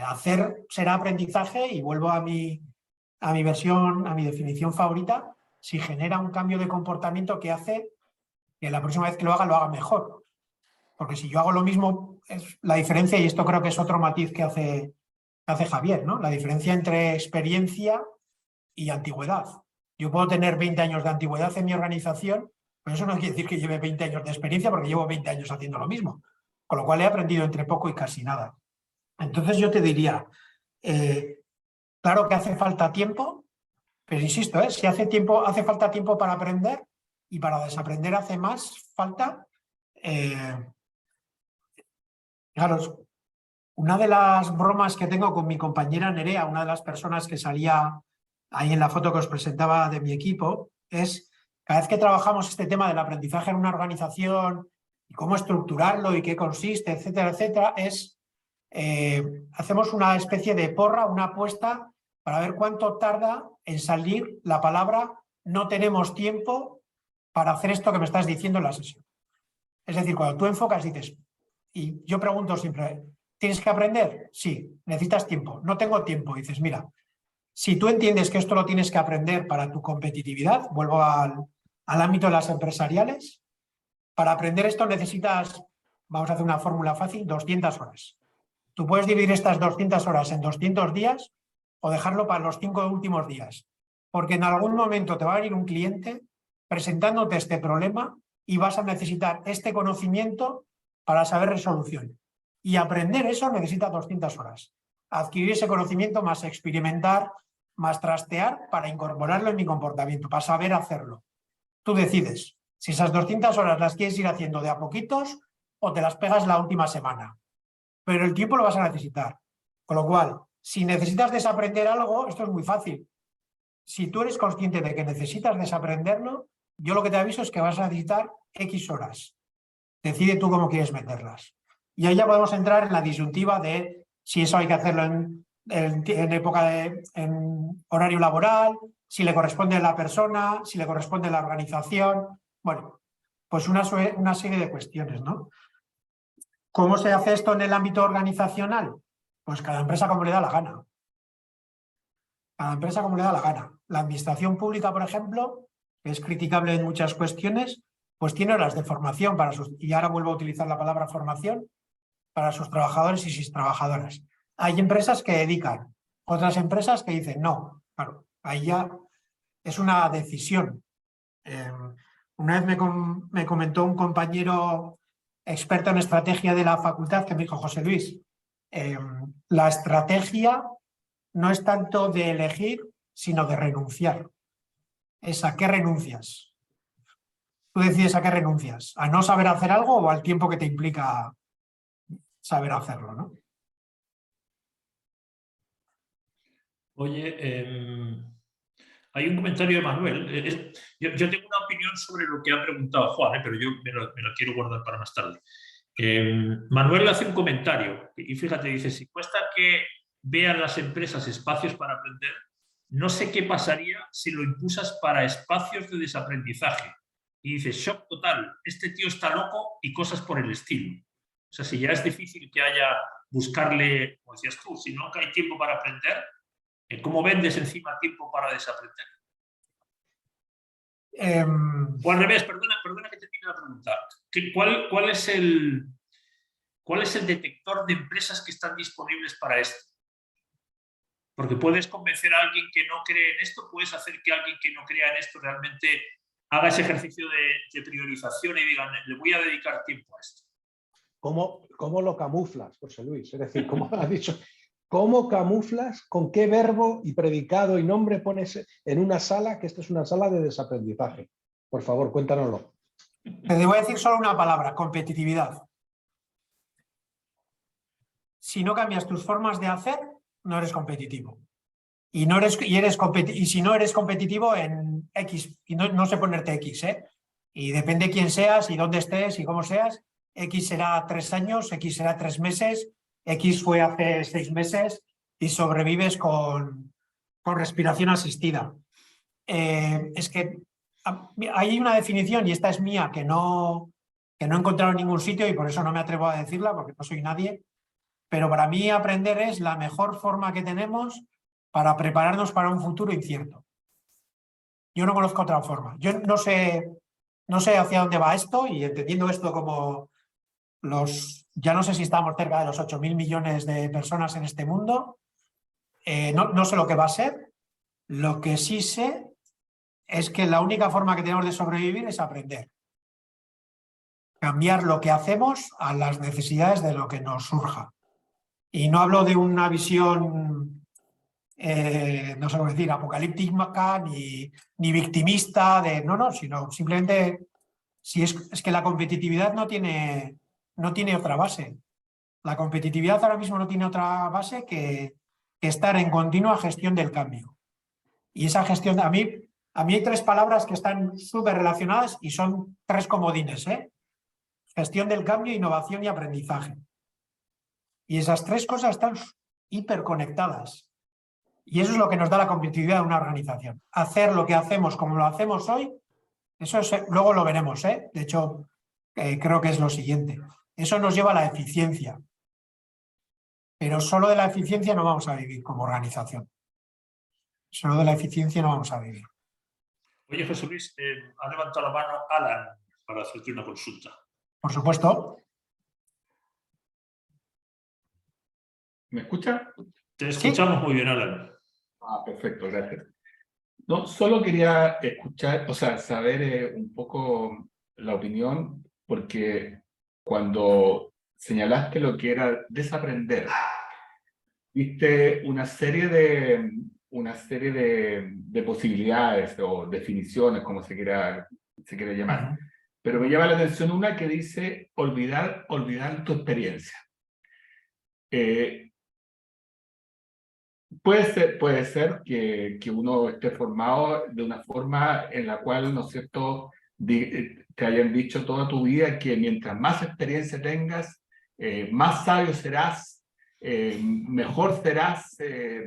Hacer será aprendizaje, y vuelvo a mi definición favorita, si genera un cambio de comportamiento que hace que la próxima vez que lo haga mejor. Porque si yo hago lo mismo, es la diferencia, y esto creo que es otro matiz que hace Javier, ¿no? La diferencia entre experiencia y antigüedad. Yo puedo tener 20 años de antigüedad en mi organización, pero eso no quiere decir que lleve 20 años de experiencia, porque llevo 20 años haciendo lo mismo. Con lo cual he aprendido entre poco y casi nada. Entonces yo te diría, claro que hace falta tiempo, pero insisto, si hace falta tiempo para aprender, y para desaprender hace más falta. Fijaros, una de las bromas que tengo con mi compañera Nerea, una de las personas que salía ahí en la foto que os presentaba de mi equipo, es cada vez que trabajamos este tema del aprendizaje en una organización y cómo estructurarlo y qué consiste, etcétera, etcétera, hacemos una especie de porra, una apuesta para ver cuánto tarda en salir la palabra "no tenemos tiempo para hacer esto que me estás diciendo en la sesión". Es decir, cuando tú enfocas dices, y yo pregunto siempre, ¿tienes que aprender? Sí. ¿Necesitas tiempo? No tengo tiempo. Y dices, mira, si tú entiendes que esto lo tienes que aprender para tu competitividad, vuelvo al ámbito de las empresariales, para aprender esto necesitas, vamos a hacer una fórmula fácil, 200 horas. Tú puedes dividir estas 200 horas en 200 días o dejarlo para los 5 últimos días, porque en algún momento te va a venir un cliente presentándote este problema y vas a necesitar este conocimiento para saber resolución. Y aprender eso necesita 200 horas. Adquirir ese conocimiento más experimentar, más trastear para incorporarlo en mi comportamiento, para saber hacerlo. Tú decides si esas 200 horas las quieres ir haciendo de a poquitos o te las pegas la última semana. Pero el tiempo lo vas a necesitar. Con lo cual, si necesitas desaprender algo, esto es muy fácil. Si tú eres consciente de que necesitas desaprenderlo, yo lo que te aviso es que vas a necesitar X horas. Decide tú cómo quieres meterlas. Y ahí ya podemos entrar en la disyuntiva de si eso hay que hacerlo en horario laboral, si le corresponde a la persona, si le corresponde a la organización. Bueno, pues una serie de cuestiones, ¿no? ¿Cómo se hace esto en el ámbito organizacional? Pues cada empresa como le da la gana. Cada empresa como le da la gana. La administración pública, por ejemplo, que es criticable en muchas cuestiones, pues tiene horas de formación para sus, y ahora vuelvo a utilizar la palabra formación, para sus trabajadores y sus trabajadoras. Hay empresas que dedican, otras empresas que dicen no. Claro, ahí ya es una decisión. Una vez me comentó un compañero experto en estrategia de la facultad que me dijo, José Luis, la estrategia no es tanto de elegir, sino de renunciar. Es a qué renuncias. Tú decides a qué renuncias, a no saber hacer algo o al tiempo que te implica saber hacerlo, ¿no? Oye, hay un comentario de Manuel. Yo tengo una opinión sobre lo que ha preguntado Juan, pero yo me lo quiero guardar para más tarde. Manuel hace un comentario y fíjate, dice, si cuesta que vean las empresas espacios para aprender, no sé qué pasaría si lo impulsas para espacios de desaprendizaje. Y dice, shock total, este tío está loco y cosas por el estilo. O sea, si ya es difícil que haya buscarle, como decías tú, si no hay tiempo para aprender, ¿cómo vendes encima tiempo para desaprender? O al revés, perdona que termine la pregunta. ¿Cuál es el detector de empresas que están disponibles para esto? Porque puedes convencer a alguien que no cree en esto, puedes hacer que alguien que no crea en esto realmente haga ese ejercicio de priorización y digan, le voy a dedicar tiempo a esto. ¿Cómo lo camuflas, José Luis? Es decir, ¿cómo has dicho? ¿Cómo camuflas, con qué verbo y predicado y nombre pones en una sala, que esta es una sala de desaprendizaje? Por favor, cuéntanoslo. Te voy a decir solo una palabra: competitividad. Si no cambias tus formas de hacer, no eres competitivo. Y si no eres competitivo en X, y no sé ponerte X, y depende quién seas y dónde estés y cómo seas, X será 3 años, X será 3 meses, X fue hace 6 meses y sobrevives con respiración asistida. Es que hay una definición, y esta es mía, que no he encontrado en ningún sitio y por eso no me atrevo a decirla, porque no soy nadie, pero para mí aprender es la mejor forma que tenemos para prepararnos para un futuro incierto. Yo no conozco otra forma. Yo no sé hacia dónde va esto, y entendiendo esto como ya no sé si estamos cerca de los 8.000 millones de personas en este mundo, no sé lo que va a ser. Lo que sí sé es que la única forma que tenemos de sobrevivir es aprender. Cambiar lo que hacemos a las necesidades de lo que nos surja. Y no hablo de una visión, no sé cómo decir, apocalíptica ni victimista, sino simplemente, es que la competitividad no tiene otra base. La competitividad ahora mismo no tiene otra base que estar en continua gestión del cambio. Y esa gestión, a mí hay 3 palabras que están súper relacionadas y son 3 comodines, gestión del cambio, innovación y aprendizaje. Y esas 3 cosas están hiperconectadas. Y eso es lo que nos da la competitividad de una organización. Hacer lo que hacemos como lo hacemos hoy, eso luego lo veremos, De hecho, creo que es lo siguiente. Eso nos lleva a la eficiencia. Pero solo de la eficiencia no vamos a vivir como organización. Solo de la eficiencia no vamos a vivir. Oye, José Luis, ha levantado la mano Alan para hacerte una consulta. Por supuesto. ¿Me escucha? Te escuchamos muy bien, Alan. Perfecto, gracias. No, solo quería escuchar, saber un poco la opinión, porque cuando señalaste lo que era desaprender, viste una serie de posibilidades o definiciones, como se quiera llamar. Pero me llama la atención una que dice olvidar tu experiencia. Puede ser que uno esté formado de una forma en la cual, ¿no es cierto?, te hayan dicho toda tu vida que mientras más experiencia tengas, más sabio serás, mejor serás,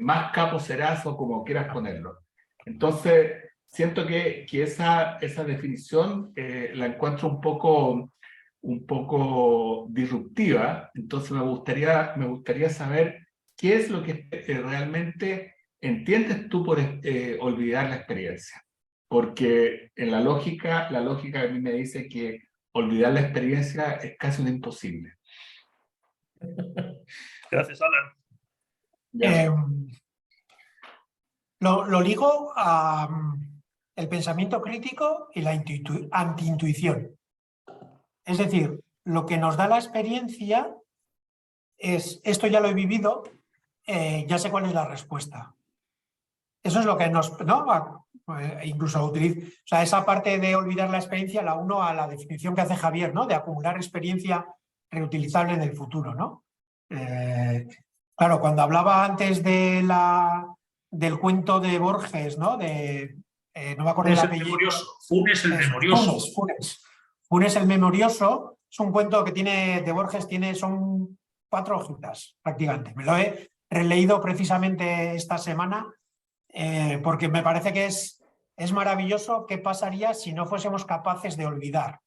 más capo serás, o como quieras ponerlo. Entonces, siento que esa definición la encuentro un poco disruptiva. Entonces me gustaría saber qué es lo que realmente entiendes tú por olvidar la experiencia. Porque en la lógica a mí me dice que olvidar la experiencia es casi un imposible. Gracias, Alan. Lo ligo a el pensamiento crítico y la antiintuición. Es decir, lo que nos da la experiencia es: esto ya lo he vivido, ya sé cuál es la respuesta. Eso es lo que nos... incluso utilizo... esa parte de olvidar la experiencia la uno a la definición que hace Javier, ¿no?, de acumular experiencia reutilizable en el futuro, ¿no? Claro, cuando hablaba antes del cuento de Borges, ¿no? No me acuerdo el apellido. Funes el Memorioso. Funes el Memorioso es un cuento que de Borges son 4 hojitas prácticamente. Me lo he releído precisamente esta semana porque me parece que es maravilloso qué pasaría si no fuésemos capaces de olvidar.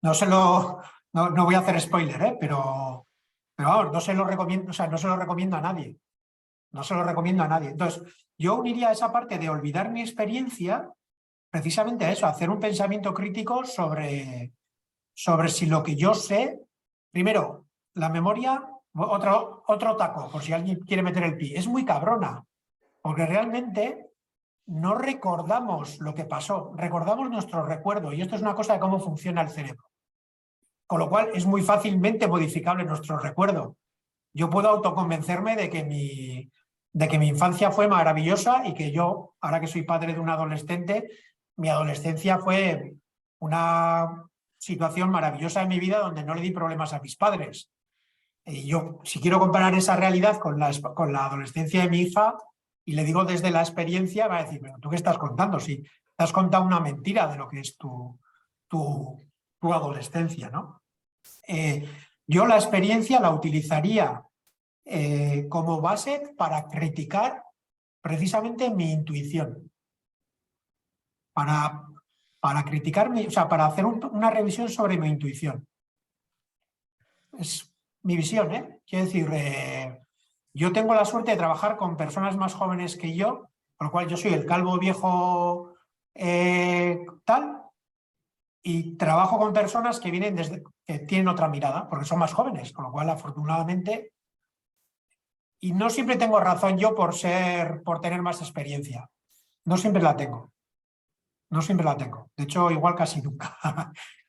No voy a hacer spoiler, pero vamos, no se lo recomiendo a nadie. No se lo recomiendo a nadie. Entonces, yo uniría esa parte de olvidar mi experiencia precisamente a eso, a hacer un pensamiento crítico sobre si lo que yo sé, primero, la memoria, otro taco, por si alguien quiere meter el pie, es muy cabrona, porque realmente no recordamos lo que pasó, recordamos nuestro recuerdo, y esto es una cosa de cómo funciona el cerebro. Con lo cual es muy fácilmente modificable nuestro recuerdo. Yo puedo autoconvencerme de que mi infancia fue maravillosa y que yo, ahora que soy padre de un adolescente, mi adolescencia fue una situación maravillosa en mi vida donde no le di problemas a mis padres. Y yo, si quiero comparar esa realidad con la adolescencia de mi hija, y le digo desde la experiencia, va a decir, pero ¿tú qué estás contando? Si te has contado una mentira de lo que es tu adolescencia, ¿no? Yo la experiencia la utilizaría como base para criticar precisamente mi intuición. Para criticar, o sea, para hacer una revisión sobre mi intuición. Es mi visión, ¿eh? Quiero decir, yo tengo la suerte de trabajar con personas más jóvenes que yo, por lo cual yo soy el calvo viejo tal, y trabajo con personas que vienen que tienen otra mirada, porque son más jóvenes, con lo cual afortunadamente, y no siempre tengo razón yo por tener más experiencia. No siempre la tengo. No siempre la tengo. De hecho, igual casi nunca.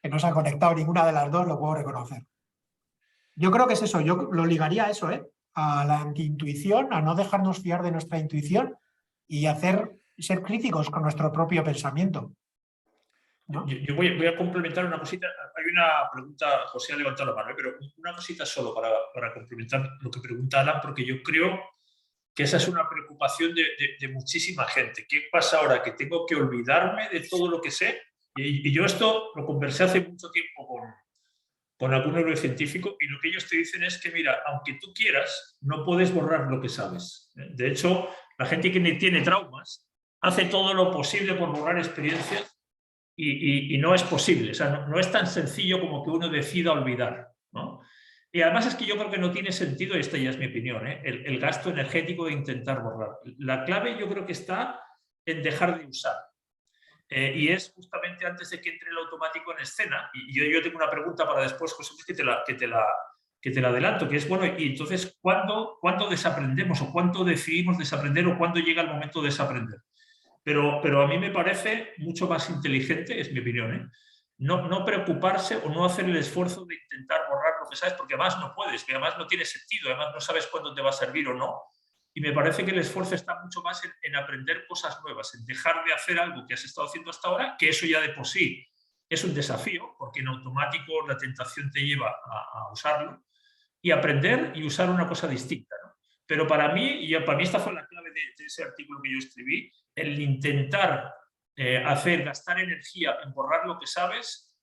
Que no se ha conectado ninguna de las dos, lo puedo reconocer. Yo creo que es eso. Yo lo ligaría a eso, a la antiintuición, a no dejarnos fiar de nuestra intuición y ser críticos con nuestro propio pensamiento, ¿no? Yo voy a complementar una cosita. Hay una pregunta, José ha levantado la mano, pero una cosita solo para complementar lo que pregunta Alan, porque yo creo que esa es una preocupación de muchísima gente. ¿Qué pasa ahora? Que tengo que olvidarme de todo lo que sé. Y yo esto lo conversé hace mucho tiempo con algún neurocientífico, y lo que ellos te dicen es que, mira, aunque tú quieras, no puedes borrar lo que sabes. De hecho, la gente que tiene traumas hace todo lo posible por borrar experiencias y no es posible. O sea, no es tan sencillo como que uno decida olvidar, ¿no? Y además es que yo creo que no tiene sentido, y esta ya es mi opinión, el gasto energético de intentar borrar. La clave yo creo que está en dejar de usar. Y es justamente antes de que entre el automático en escena. Y yo tengo una pregunta para después, José, que te la adelanto, que es, bueno, y entonces, ¿cuándo desaprendemos o cuándo decidimos desaprender o cuándo llega el momento de desaprender? Pero a mí me parece mucho más inteligente, es mi opinión, no preocuparse o no hacer el esfuerzo de intentar borrar lo que sabes, porque además no puedes, que además no tiene sentido, además no sabes cuándo te va a servir o no. Y me parece que el esfuerzo está mucho más en aprender cosas nuevas, en dejar de hacer algo que has estado haciendo hasta ahora, que eso ya de por sí es un desafío, porque en automático la tentación te lleva a usarlo, y aprender y usar una cosa distinta, ¿no? Pero para mí esta fue la clave de ese artículo que yo escribí, el intentar gastar energía en borrar lo que sabes,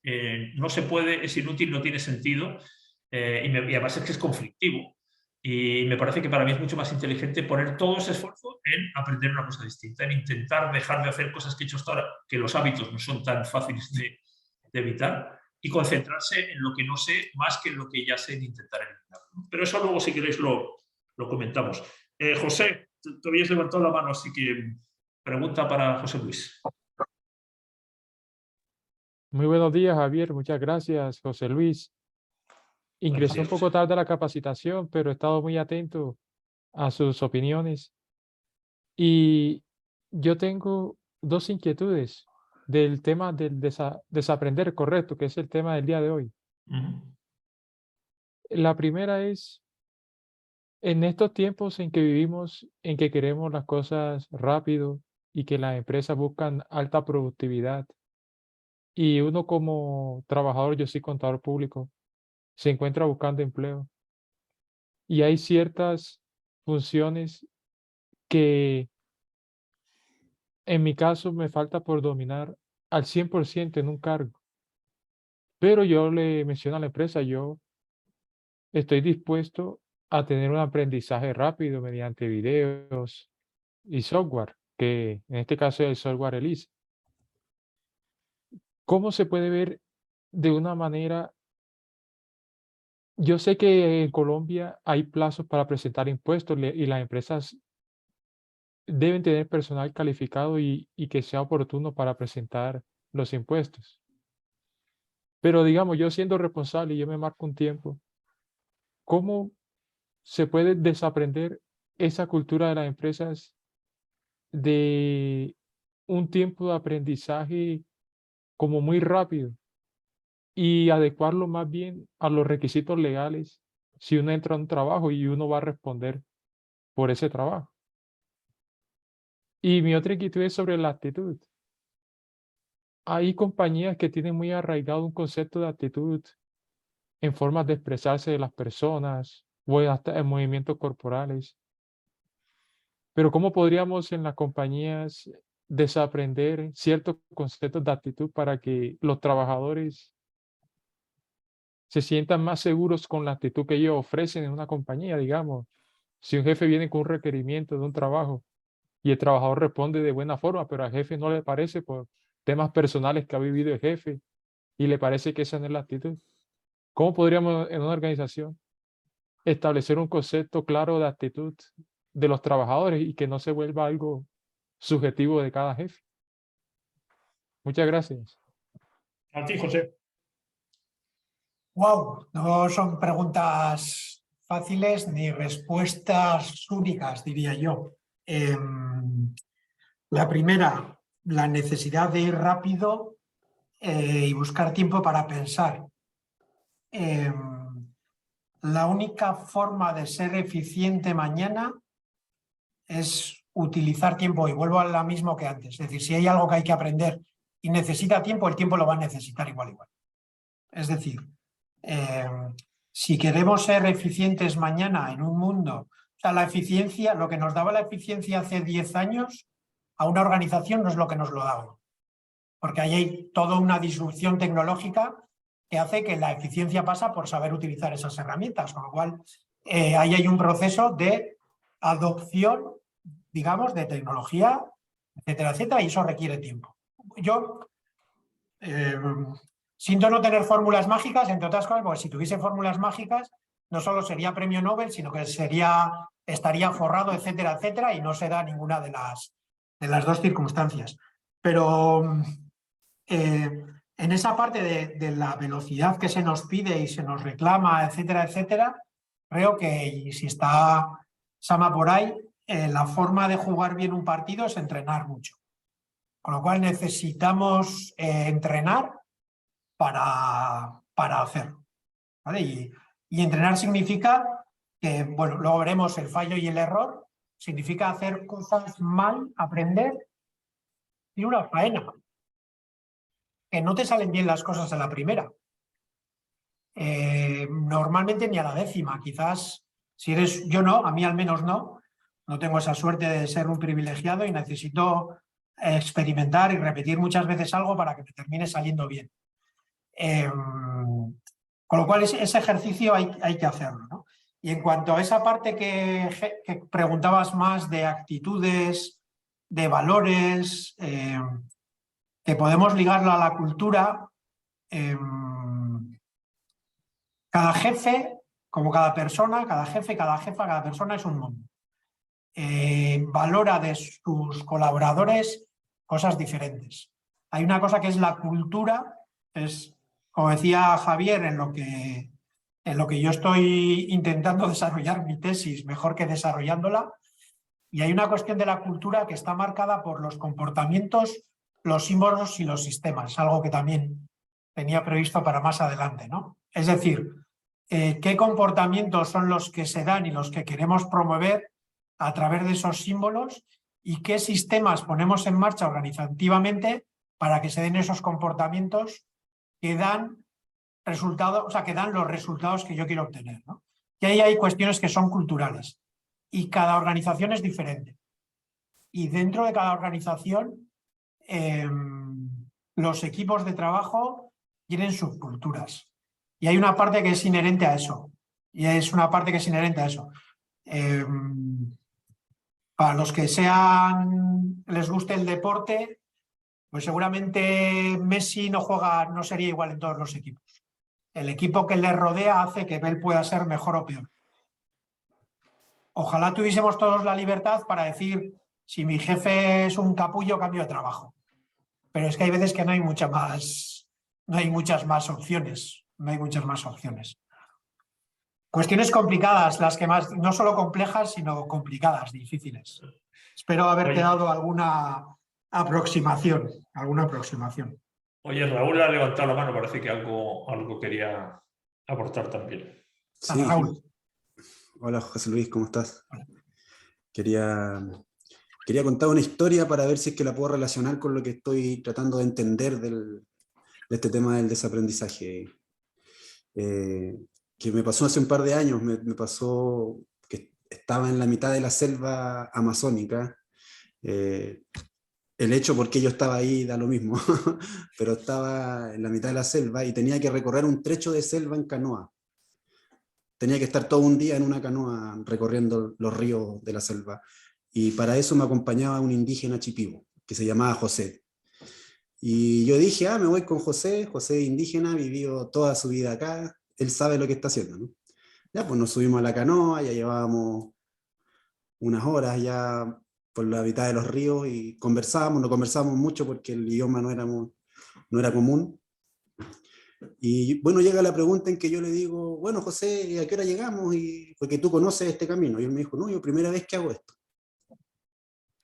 no se puede, es inútil, no tiene sentido, y además es que es conflictivo. Y me parece que para mí es mucho más inteligente poner todo ese esfuerzo en aprender una cosa distinta, en intentar dejar de hacer cosas que he hecho hasta ahora, que los hábitos no son tan fáciles de evitar, y concentrarse en lo que no sé más que en lo que ya sé, en intentar eliminar. Pero eso luego, si queréis, lo comentamos. José, tú habías levantado la mano, así que pregunta para José Luis. Muy buenos días, Javier. Muchas gracias, José Luis. Ingresé un poco tarde a la capacitación, pero he estado muy atento a sus opiniones. Y yo tengo dos inquietudes del tema del desaprender, correcto, que es el tema del día de hoy. La primera es, en estos tiempos en que vivimos, en que queremos las cosas rápido y que las empresas buscan alta productividad, y uno como trabajador, yo soy contador público, se encuentra buscando empleo. Y hay ciertas funciones que en mi caso me falta por dominar al 100% en un cargo. Pero yo le menciono a la empresa, yo estoy dispuesto a tener un aprendizaje rápido mediante videos y software, que en este caso es el software ELISA. ¿Cómo se puede ver de una manera? Yo sé que en Colombia hay plazos para presentar impuestos y las empresas deben tener personal calificado y que sea oportuno para presentar los impuestos. Pero digamos, yo siendo responsable y yo me marco un tiempo, ¿cómo se puede desaprender esa cultura de las empresas de un tiempo de aprendizaje como muy rápido y adecuarlo más bien a los requisitos legales si uno entra a un trabajo y uno va a responder por ese trabajo? Y mi otra inquietud es sobre la actitud. Hay compañías que tienen muy arraigado un concepto de actitud en formas de expresarse de las personas o hasta en movimientos corporales. Pero ¿cómo podríamos en las compañías desaprender ciertos conceptos de actitud para que los trabajadores se sientan más seguros con la actitud que ellos ofrecen en una compañía? Digamos, si un jefe viene con un requerimiento de un trabajo y el trabajador responde de buena forma, pero al jefe no le parece por temas personales que ha vivido el jefe y le parece que esa no es la actitud. ¿Cómo podríamos en una organización establecer un concepto claro de actitud de los trabajadores y que no se vuelva algo subjetivo de cada jefe? Muchas gracias. A ti, José. Wow, no son preguntas fáciles ni respuestas únicas, diría yo. La primera, la necesidad de ir rápido y buscar tiempo para pensar. La única forma de ser eficiente mañana es utilizar tiempo, y vuelvo a lo mismo que antes. Es decir, si hay algo que hay que aprender y necesita tiempo, el tiempo lo va a necesitar igual. Es decir, si queremos ser eficientes mañana en un mundo, o sea, la eficiencia, lo que nos daba la eficiencia hace 10 años, a una organización no es lo que nos lo da hoy. Porque ahí hay toda una disrupción tecnológica que hace que la eficiencia pasa por saber utilizar esas herramientas, con lo cual ahí hay un proceso de adopción, digamos, de tecnología, etcétera, etcétera, y eso requiere tiempo. Yo siento no tener fórmulas mágicas, entre otras cosas, porque si tuviese fórmulas mágicas, no solo sería premio Nobel, sino que estaría forrado, etcétera, etcétera, y no se da ninguna de las dos circunstancias. Pero en esa parte de la velocidad que se nos pide y se nos reclama, etcétera, etcétera, creo que, y si está Sama por ahí, la forma de jugar bien un partido es entrenar mucho. Con lo cual necesitamos entrenar para hacerlo, ¿vale? Y entrenar significa que, bueno, luego veremos el fallo y el error, significa hacer cosas mal, aprender, y una faena. Que no te salen bien las cosas a la primera. Normalmente ni a la décima, quizás, si eres, yo no, a mí al menos no tengo esa suerte de ser un privilegiado y necesito experimentar y repetir muchas veces algo para que me termine saliendo bien. Con lo cual ese ejercicio hay que hacerlo, ¿no? Y en cuanto a esa parte que preguntabas más de actitudes, de valores, que podemos ligarlo a la cultura, cada jefe, como cada persona, cada jefe, cada jefa, cada persona es un mundo. Valora de sus colaboradores cosas diferentes. Hay una cosa que es la cultura, es, como decía Javier, en lo que yo estoy intentando desarrollar mi tesis, mejor que desarrollándola, y hay una cuestión de la cultura que está marcada por los comportamientos, los símbolos y los sistemas, algo que también tenía previsto para más adelante, ¿no? Es decir, qué comportamientos son los que se dan y los que queremos promover a través de esos símbolos y qué sistemas ponemos en marcha organizativamente para que se den esos comportamientos que dan resultados, o sea, que dan los resultados que yo quiero obtener, ¿no? Y ahí hay cuestiones que son culturales y cada organización es diferente. Y dentro de cada organización los equipos de trabajo tienen subculturas. Y hay una parte que es inherente a eso. Para los que les guste el deporte, pues seguramente Messi no sería igual en todos los equipos. El equipo que le rodea hace que él pueda ser mejor o peor. Ojalá tuviésemos todos la libertad para decir, Si mi jefe es un capullo, cambio de trabajo. Pero es que hay veces que no hay muchas más opciones. No hay muchas más opciones. Cuestiones complicadas, las que más, no solo complejas, sino complicadas, difíciles. Espero haberte dado alguna aproximación. Oye, Raúl ha levantado la mano, parece que algo quería aportar también. Sí. Raúl. Hola, José Luis, ¿cómo estás? Quería contar una historia para ver si es que la puedo relacionar con lo que estoy tratando de entender de este tema del desaprendizaje. Que me pasó hace un par de años, me pasó que estaba en la mitad de la selva amazónica. El hecho porque yo estaba ahí da lo mismo, pero estaba en la mitad de la selva y tenía que recorrer un trecho de selva en canoa. Tenía que estar todo un día en una canoa recorriendo los ríos de la selva. Y para eso me acompañaba un indígena chipibo, que se llamaba José. Y yo dije, me voy con José. José es indígena, vivió toda su vida acá, él sabe lo que está haciendo, ¿no? Ya, pues nos subimos a la canoa, ya llevábamos unas horas ya por la mitad de los ríos y no conversábamos mucho porque el idioma no era común. Y bueno, llega la pregunta en que yo le digo, bueno, José, ¿a qué hora llegamos? Porque tú conoces este camino. Y él me dijo, no, yo primera vez que hago esto.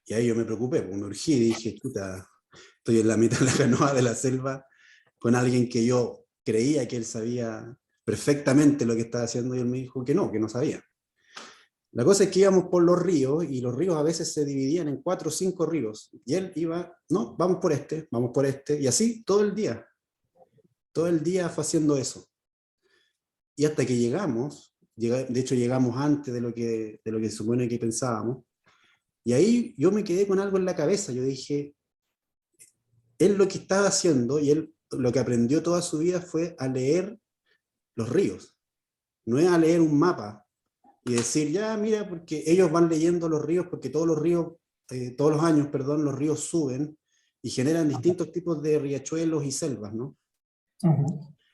Y ahí yo me preocupé, me urgí y dije, chuta, estoy en la mitad de la canoa de la selva con alguien que yo creía que él sabía perfectamente lo que estaba haciendo, y él me dijo que no sabía. La cosa es que íbamos por los ríos, y los ríos a veces se dividían en 4 o 5 ríos, y él iba, no, vamos por este, y así todo el día fue haciendo eso. Y hasta que llegamos, de hecho llegamos antes de lo que se supone que pensábamos, y ahí yo me quedé con algo en la cabeza. Yo dije, él lo que estaba haciendo, y él lo que aprendió toda su vida fue a leer los ríos. No es a leer un mapa y decir, ya mira, porque ellos van leyendo los ríos, porque todos los años, los ríos suben y generan distintos tipos de riachuelos y selvas, ¿no?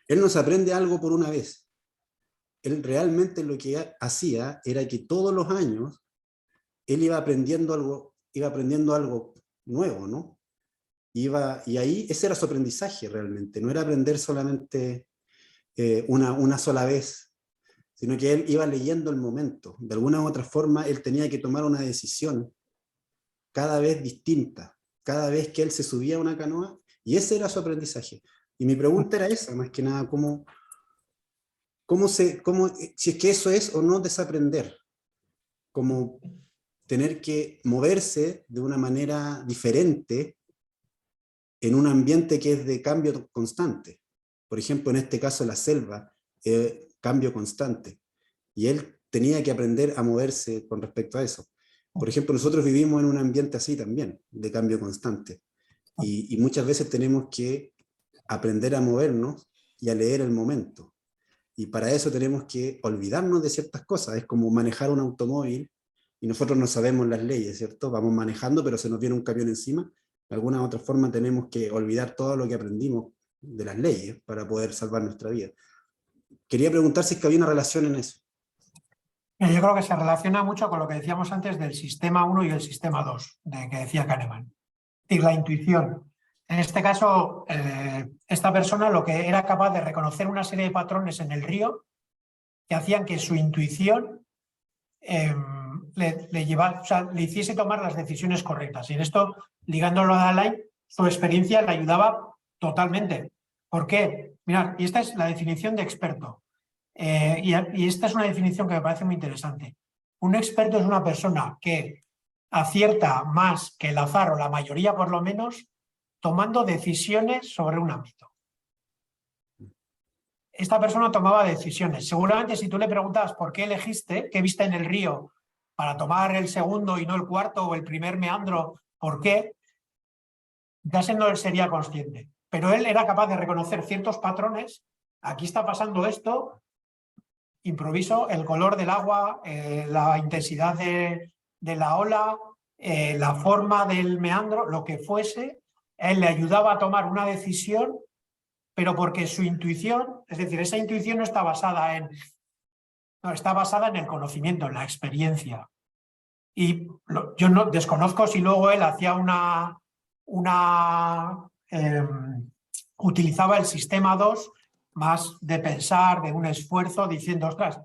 Él no se aprende algo por una vez. Él realmente lo que hacía era que todos los años él iba aprendiendo algo nuevo, ¿no? Y ahí ese era su aprendizaje realmente, no era aprender solamente una sola vez, sino que él iba leyendo el momento. De alguna u otra forma, él tenía que tomar una decisión cada vez distinta, cada vez que él se subía a una canoa, y ese era su aprendizaje. Y mi pregunta era esa, más que nada, si es que eso es o no desaprender, como tener que moverse de una manera diferente en un ambiente que es de cambio constante. Por ejemplo, en este caso la selva, cambio constante. Y él tenía que aprender a moverse con respecto a eso. Por ejemplo, nosotros vivimos en un ambiente así también, de cambio constante. Y muchas veces tenemos que aprender a movernos y a leer el momento. Y para eso tenemos que olvidarnos de ciertas cosas. Es como manejar un automóvil y nosotros no sabemos las leyes, ¿cierto? Vamos manejando, pero se nos viene un camión encima. De alguna u otra forma tenemos que olvidar todo lo que aprendimos de las leyes para poder salvar nuestra vida. Quería preguntar si es que había una relación en eso. Yo creo que se relaciona mucho con lo que decíamos antes del sistema 1 y el sistema 2, que decía Kahneman. Es decir, la intuición. En este caso, esta persona lo que era capaz de reconocer una serie de patrones en el río que hacían que su intuición le hiciese tomar las decisiones correctas. Y en esto, ligándolo a Alain, su experiencia le ayudaba totalmente. ¿Por qué? Mirad, y esta es la definición de experto. Y esta es una definición que me parece muy interesante. Un experto es una persona que acierta más que el azar, o la mayoría por lo menos, tomando decisiones sobre un ámbito. Esta persona tomaba decisiones. Seguramente si tú le preguntas por qué elegiste, qué viste en el río para tomar el segundo y no el cuarto, o el primer meandro, ¿por qué? Ya no él sería consciente. Pero él era capaz de reconocer ciertos patrones. Aquí está pasando esto, improviso, el color del agua, la intensidad de la ola, la forma del meandro, lo que fuese, él le ayudaba a tomar una decisión, pero porque su intuición, es decir, esa intuición no está basada está basada en el conocimiento, en la experiencia. Y yo no desconozco si luego él hacía utilizaba el sistema 2 más de pensar, de un esfuerzo, diciendo, ostras,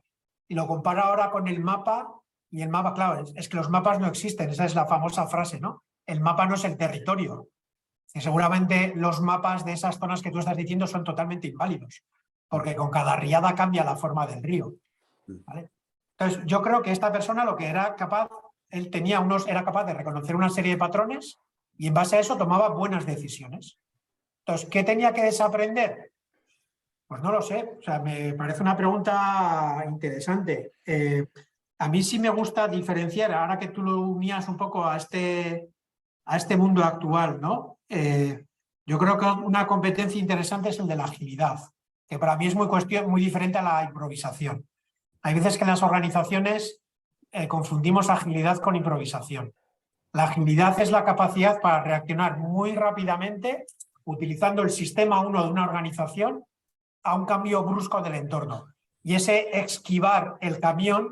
y lo compara ahora con el mapa, y el mapa, claro, es que los mapas no existen, esa es la famosa frase, ¿no? El mapa no es el territorio. Y seguramente los mapas de esas zonas que tú estás diciendo son totalmente inválidos, porque con cada riada cambia la forma del río, ¿vale? Entonces, yo creo que esta persona lo que era capaz, él era capaz de reconocer una serie de patrones y en base a eso tomaba buenas decisiones. Entonces, ¿qué tenía que desaprender? Pues no lo sé, o sea, me parece una pregunta interesante. A mí sí me gusta diferenciar, ahora que tú lo unías un poco a este mundo actual, ¿no? Yo creo que una competencia interesante es el de la agilidad, que para mí es muy diferente a la improvisación. Hay veces que en las organizaciones confundimos agilidad con improvisación. La agilidad es la capacidad para reaccionar muy rápidamente utilizando el sistema 1 de una organización a un cambio brusco del entorno. Y ese esquivar el camión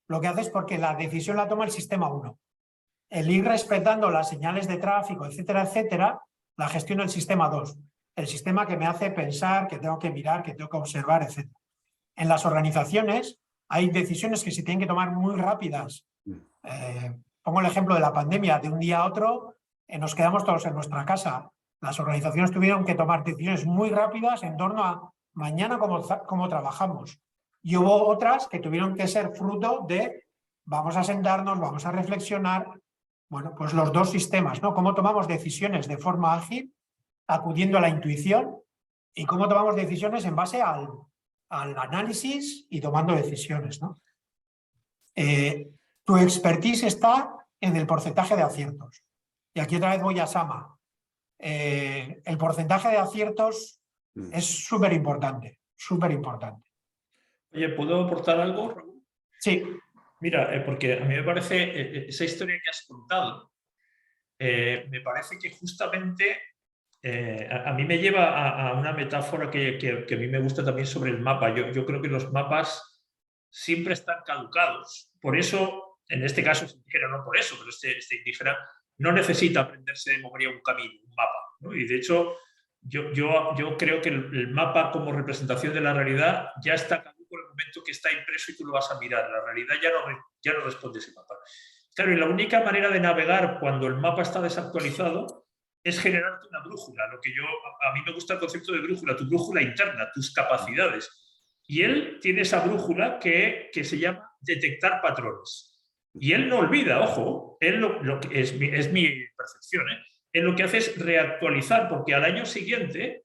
lo que hace es porque la decisión la toma el sistema 1. El ir respetando las señales de tráfico, etcétera, etcétera, la gestiona el sistema 2. El sistema que me hace pensar, que tengo que mirar, que tengo que observar, etcétera. En las organizaciones hay decisiones que se tienen que tomar muy rápidas. Pongo el ejemplo de la pandemia. De un día a otro nos quedamos todos en nuestra casa. Las organizaciones tuvieron que tomar decisiones muy rápidas en torno a mañana cómo trabajamos. Y hubo otras que tuvieron que ser fruto de vamos a sentarnos, vamos a reflexionar. Bueno, pues los dos sistemas, ¿no? Cómo tomamos decisiones de forma ágil, acudiendo a la intuición, y cómo tomamos decisiones en base al análisis y tomando decisiones, ¿no? Tu expertise está en el porcentaje de aciertos. Y aquí otra vez voy a Sama. El porcentaje de aciertos es súper importante, súper importante. Oye, ¿puedo aportar algo, Raúl? Sí. Mira, porque a mí me parece, esa historia que has contado, me parece que justamente a mí me lleva a una metáfora que a mí me gusta también sobre el mapa. Yo creo que los mapas siempre están caducados. Por eso, en este caso, este indígena no por eso, pero este indígena no necesita aprenderse de memoria un camino, un mapa, ¿no? Y de hecho, yo creo que el mapa como representación de la realidad ya está caduco en el momento que está impreso y tú lo vas a mirar. La realidad ya no responde ese mapa. Claro, y la única manera de navegar cuando el mapa está desactualizado es generarte una brújula. A mí me gusta el concepto de brújula, tu brújula interna, tus capacidades. Y él tiene esa brújula que se llama detectar patrones. Y él no olvida, ojo, él es mi percepción, él lo que hace es reactualizar, porque al año siguiente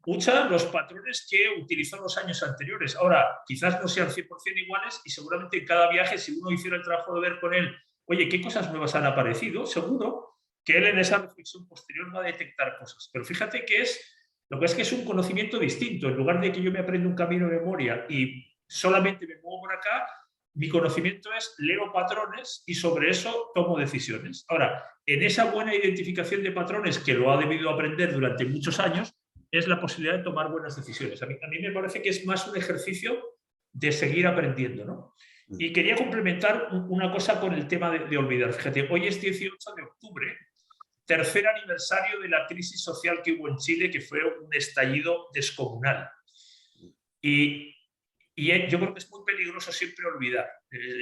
usa los patrones que utilizó en los años anteriores. Ahora, quizás no sean 100% iguales y seguramente en cada viaje, si uno hiciera el trabajo de ver con él, oye, ¿qué cosas nuevas han aparecido? Seguro que él en esa reflexión posterior va a detectar cosas. Pero fíjate que lo que es un conocimiento distinto. En lugar de que yo me aprenda un camino de memoria y solamente me muevo por acá, mi conocimiento es leo patrones y sobre eso tomo decisiones. Ahora, en esa buena identificación de patrones que lo ha debido aprender durante muchos años, es la posibilidad de tomar buenas decisiones. A mí me parece que es más un ejercicio de seguir aprendiendo, ¿no? Y quería complementar una cosa con el tema de olvidar. Fíjate, hoy es 18 de octubre, tercer aniversario de la crisis social que hubo en Chile, que fue un estallido descomunal. Y yo creo que es muy peligroso siempre olvidar.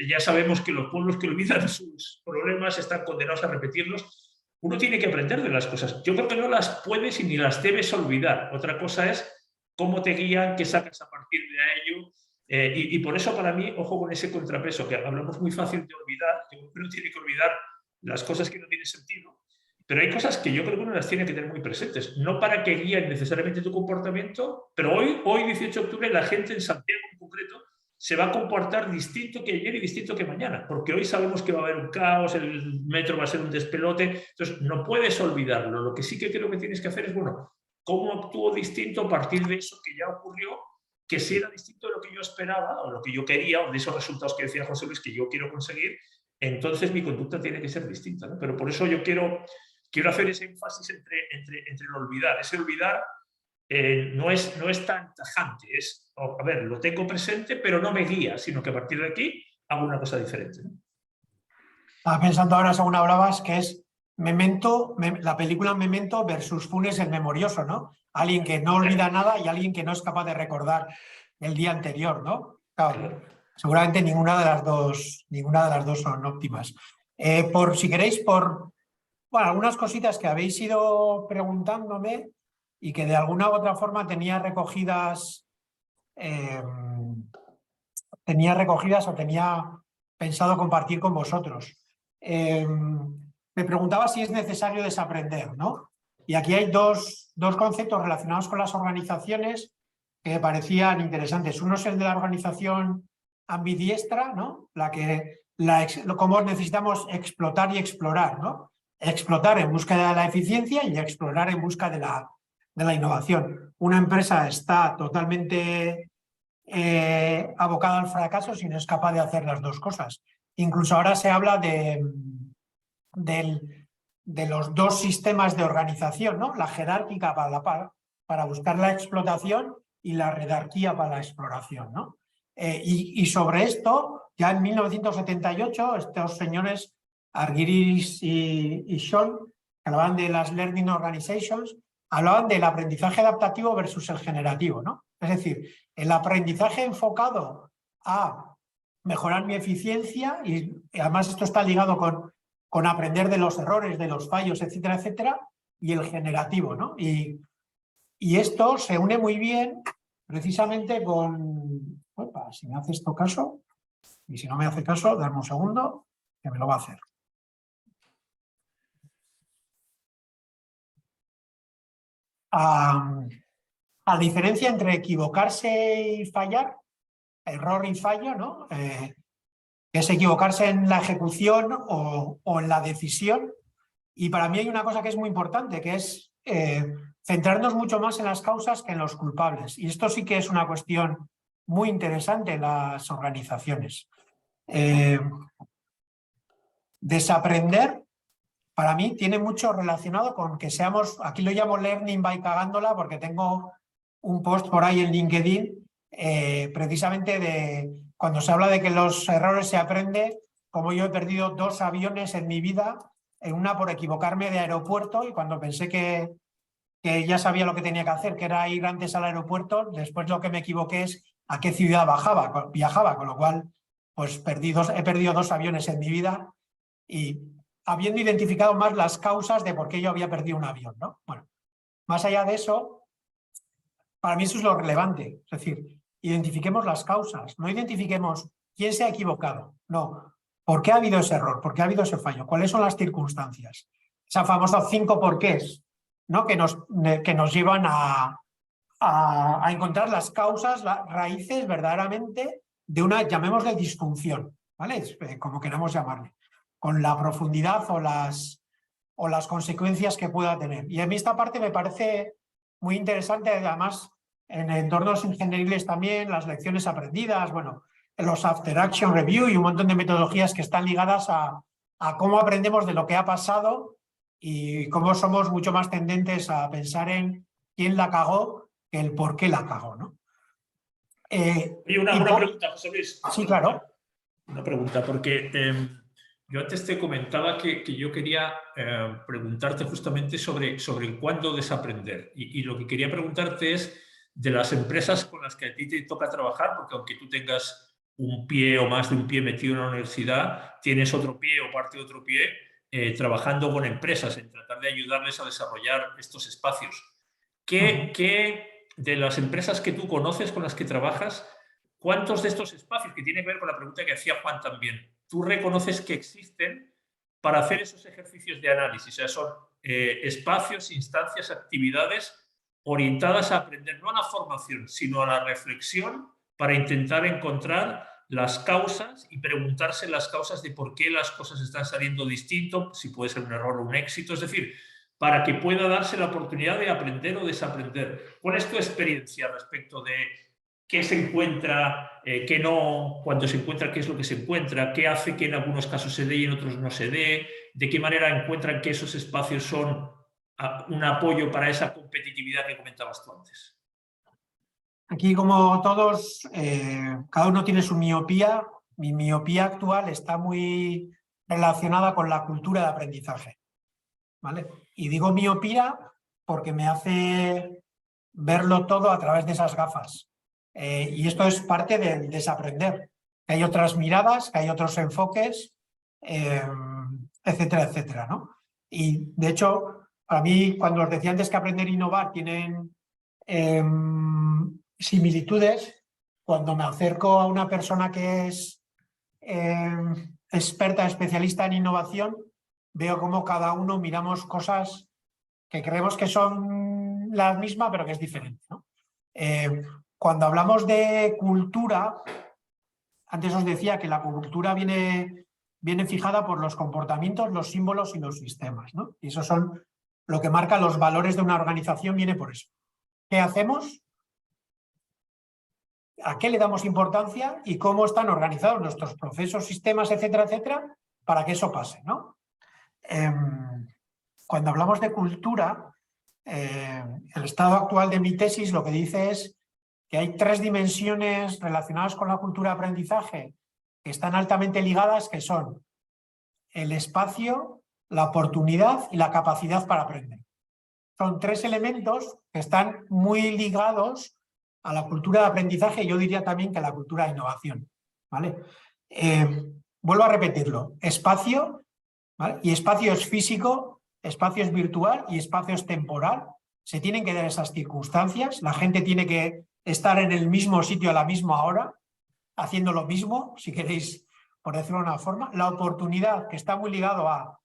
Ya sabemos que los pueblos que olvidan sus problemas están condenados a repetirlos. Uno tiene que aprender de las cosas. Yo creo que no las puedes y ni las debes olvidar. Otra cosa es cómo te guían, qué sacas a partir de ello. Y por eso para mí, ojo con ese contrapeso, que hablamos muy fácil de olvidar. Yo creo que uno tiene que olvidar las cosas que no tienen sentido. Pero hay cosas que yo creo que uno las tiene que tener muy presentes. No para que guíen necesariamente tu comportamiento, pero hoy 18 de octubre, la gente en Santiago en concreto se va a comportar distinto que ayer y distinto que mañana, porque hoy sabemos que va a haber un caos, el metro va a ser un despelote, entonces no puedes olvidarlo. Lo que sí que creo que tienes que hacer es, bueno, ¿cómo actúo distinto a partir de eso que ya ocurrió, que si era distinto de lo que yo esperaba, o lo que yo quería, o de esos resultados que decía José Luis que yo quiero conseguir? Entonces mi conducta tiene que ser distinta, ¿no? Pero por eso yo quiero hacer ese énfasis entre el olvidar. Ese olvidar no es tan tajante. Es, a ver, lo tengo presente, pero no me guía, sino que a partir de aquí hago una cosa diferente, ¿no? Estaba pensando ahora, según hablabas, que es Memento, la película Memento versus Funes el Memorioso, ¿no? Alguien que no olvida nada y alguien que no es capaz de recordar el día anterior, ¿no? Claro, seguramente ninguna de las dos son óptimas. Por si queréis, bueno, algunas cositas que habéis ido preguntándome y que de alguna u otra forma tenía recogidas o tenía pensado compartir con vosotros. Me preguntaba si es necesario desaprender, ¿no? Y aquí hay dos conceptos relacionados con las organizaciones que me parecían interesantes. Uno es el de la organización ambidiestra, ¿no? Cómo necesitamos explotar y explorar, ¿no? Explotar en busca de la eficiencia y explorar en busca de la innovación. Una empresa está totalmente abocada al fracaso si no es capaz de hacer las dos cosas. Incluso ahora se habla de los dos sistemas de organización, ¿no? La jerárquica para buscar la explotación y la jerarquía para la exploración, ¿no? Y sobre esto, ya en 1978, estos señores, Argyris y Scholl, que hablaban de las Learning Organizations, hablaban del aprendizaje adaptativo versus el generativo, ¿no? Es decir, el aprendizaje enfocado a mejorar mi eficiencia, y además esto está ligado con aprender de los errores, de los fallos, etcétera, etcétera, y el generativo, ¿no? Y esto se une muy bien precisamente con... Opa, si me hace esto caso, y si no me hace caso, dame un segundo, que me lo va a hacer. A diferencia entre equivocarse y fallar, error y fallo, ¿no? Es equivocarse en la ejecución o en la decisión. Y para mí hay una cosa que es muy importante, que es centrarnos mucho más en las causas que en los culpables. Y esto sí que es una cuestión muy interesante en las organizaciones. Desaprender, para mí, tiene mucho relacionado con que seamos, aquí lo llamo learning by cagándola, porque tengo un post por ahí en LinkedIn, precisamente de cuando se habla de que los errores se aprende, como yo he perdido 2 aviones en mi vida, en una por equivocarme de aeropuerto, y cuando pensé que ya sabía lo que tenía que hacer, que era ir antes al aeropuerto, después lo que me equivoqué es a qué ciudad viajaba, con lo cual pues he perdido 2 aviones en mi vida, y habiendo identificado más las causas de por qué yo había perdido un avión, ¿no? Bueno, más allá de eso, para mí eso es lo relevante, es decir, identifiquemos las causas, no identifiquemos quién se ha equivocado, no, ¿por qué ha habido ese error? ¿Por qué ha habido ese fallo? ¿Cuáles son las circunstancias? Esa famosa 5 porqués, ¿no? que nos llevan a encontrar las causas, las raíces verdaderamente de una, llamémosle, disfunción, ¿vale? Como queramos llamarle, con la profundidad o las consecuencias que pueda tener. Y a mí esta parte me parece muy interesante, además en entornos ingenieriles también, las lecciones aprendidas, bueno, los after action review y un montón de metodologías que están ligadas a cómo aprendemos de lo que ha pasado y cómo somos mucho más tendentes a pensar en quién la cagó que el por qué la cagó, ¿no? Y una pregunta, José Luis. Sí, claro. Una pregunta, porque yo antes te comentaba que yo quería preguntarte justamente sobre el cuándo desaprender. Y lo que quería preguntarte es de las empresas con las que a ti te toca trabajar, porque aunque tú tengas un pie o más de un pie metido en la universidad, tienes otro pie o parte de otro pie trabajando con empresas en tratar de ayudarles a desarrollar estos espacios. ¿Qué de las empresas que tú conoces, con las que trabajas, cuántos de estos espacios, que tiene que ver con la pregunta que hacía Juan también, tú reconoces que existen para hacer esos ejercicios de análisis? O sea, son espacios, instancias, actividades orientadas a aprender, no a la formación, sino a la reflexión, para intentar encontrar las causas y preguntarse las causas de por qué las cosas están saliendo distinto, si puede ser un error o un éxito, es decir, para que pueda darse la oportunidad de aprender o desaprender. ¿Cuál es tu experiencia respecto de qué se encuentra, qué no, cuando se encuentra, qué es lo que se encuentra, qué hace que en algunos casos se dé y en otros no se dé, de qué manera encuentran que esos espacios son un apoyo para esa competitividad que comentabas tú antes? Aquí, como todos, cada uno tiene su miopía. Mi miopía actual está muy relacionada con la cultura de aprendizaje, ¿vale? Y digo miopía porque me hace verlo todo a través de esas gafas. Y esto es parte del desaprender. Que hay otras miradas, que hay otros enfoques, etcétera, etcétera, ¿no? Y de hecho, a mí, cuando os decía antes que aprender e innovar tienen similitudes, cuando me acerco a una persona que es experta, especialista en innovación, veo cómo cada uno miramos cosas que creemos que son las mismas, pero que es diferente, ¿no? Cuando hablamos de cultura, antes os decía que la cultura viene fijada por los comportamientos, los símbolos y los sistemas, ¿no? Y esos son lo que marca los valores de una organización, viene por eso. ¿Qué hacemos? ¿A qué le damos importancia? Y cómo están organizados nuestros procesos, sistemas, etcétera, etcétera, para que eso pase, ¿no? Cuando hablamos de cultura, el estado actual de mi tesis lo que dice es que hay 3 dimensiones relacionadas con la cultura de aprendizaje que están altamente ligadas, que son el espacio, la oportunidad y la capacidad para aprender. Son 3 elementos que están muy ligados a la cultura de aprendizaje y yo diría también que a la cultura de innovación, ¿vale? Vuelvo a repetirlo, espacio, ¿vale? Y espacio es físico, espacio es virtual y espacio es temporal. Se tienen que dar esas circunstancias, la gente tiene que estar en el mismo sitio a la misma hora, haciendo lo mismo, si queréis, por decirlo de una forma. La oportunidad, que está muy ligado a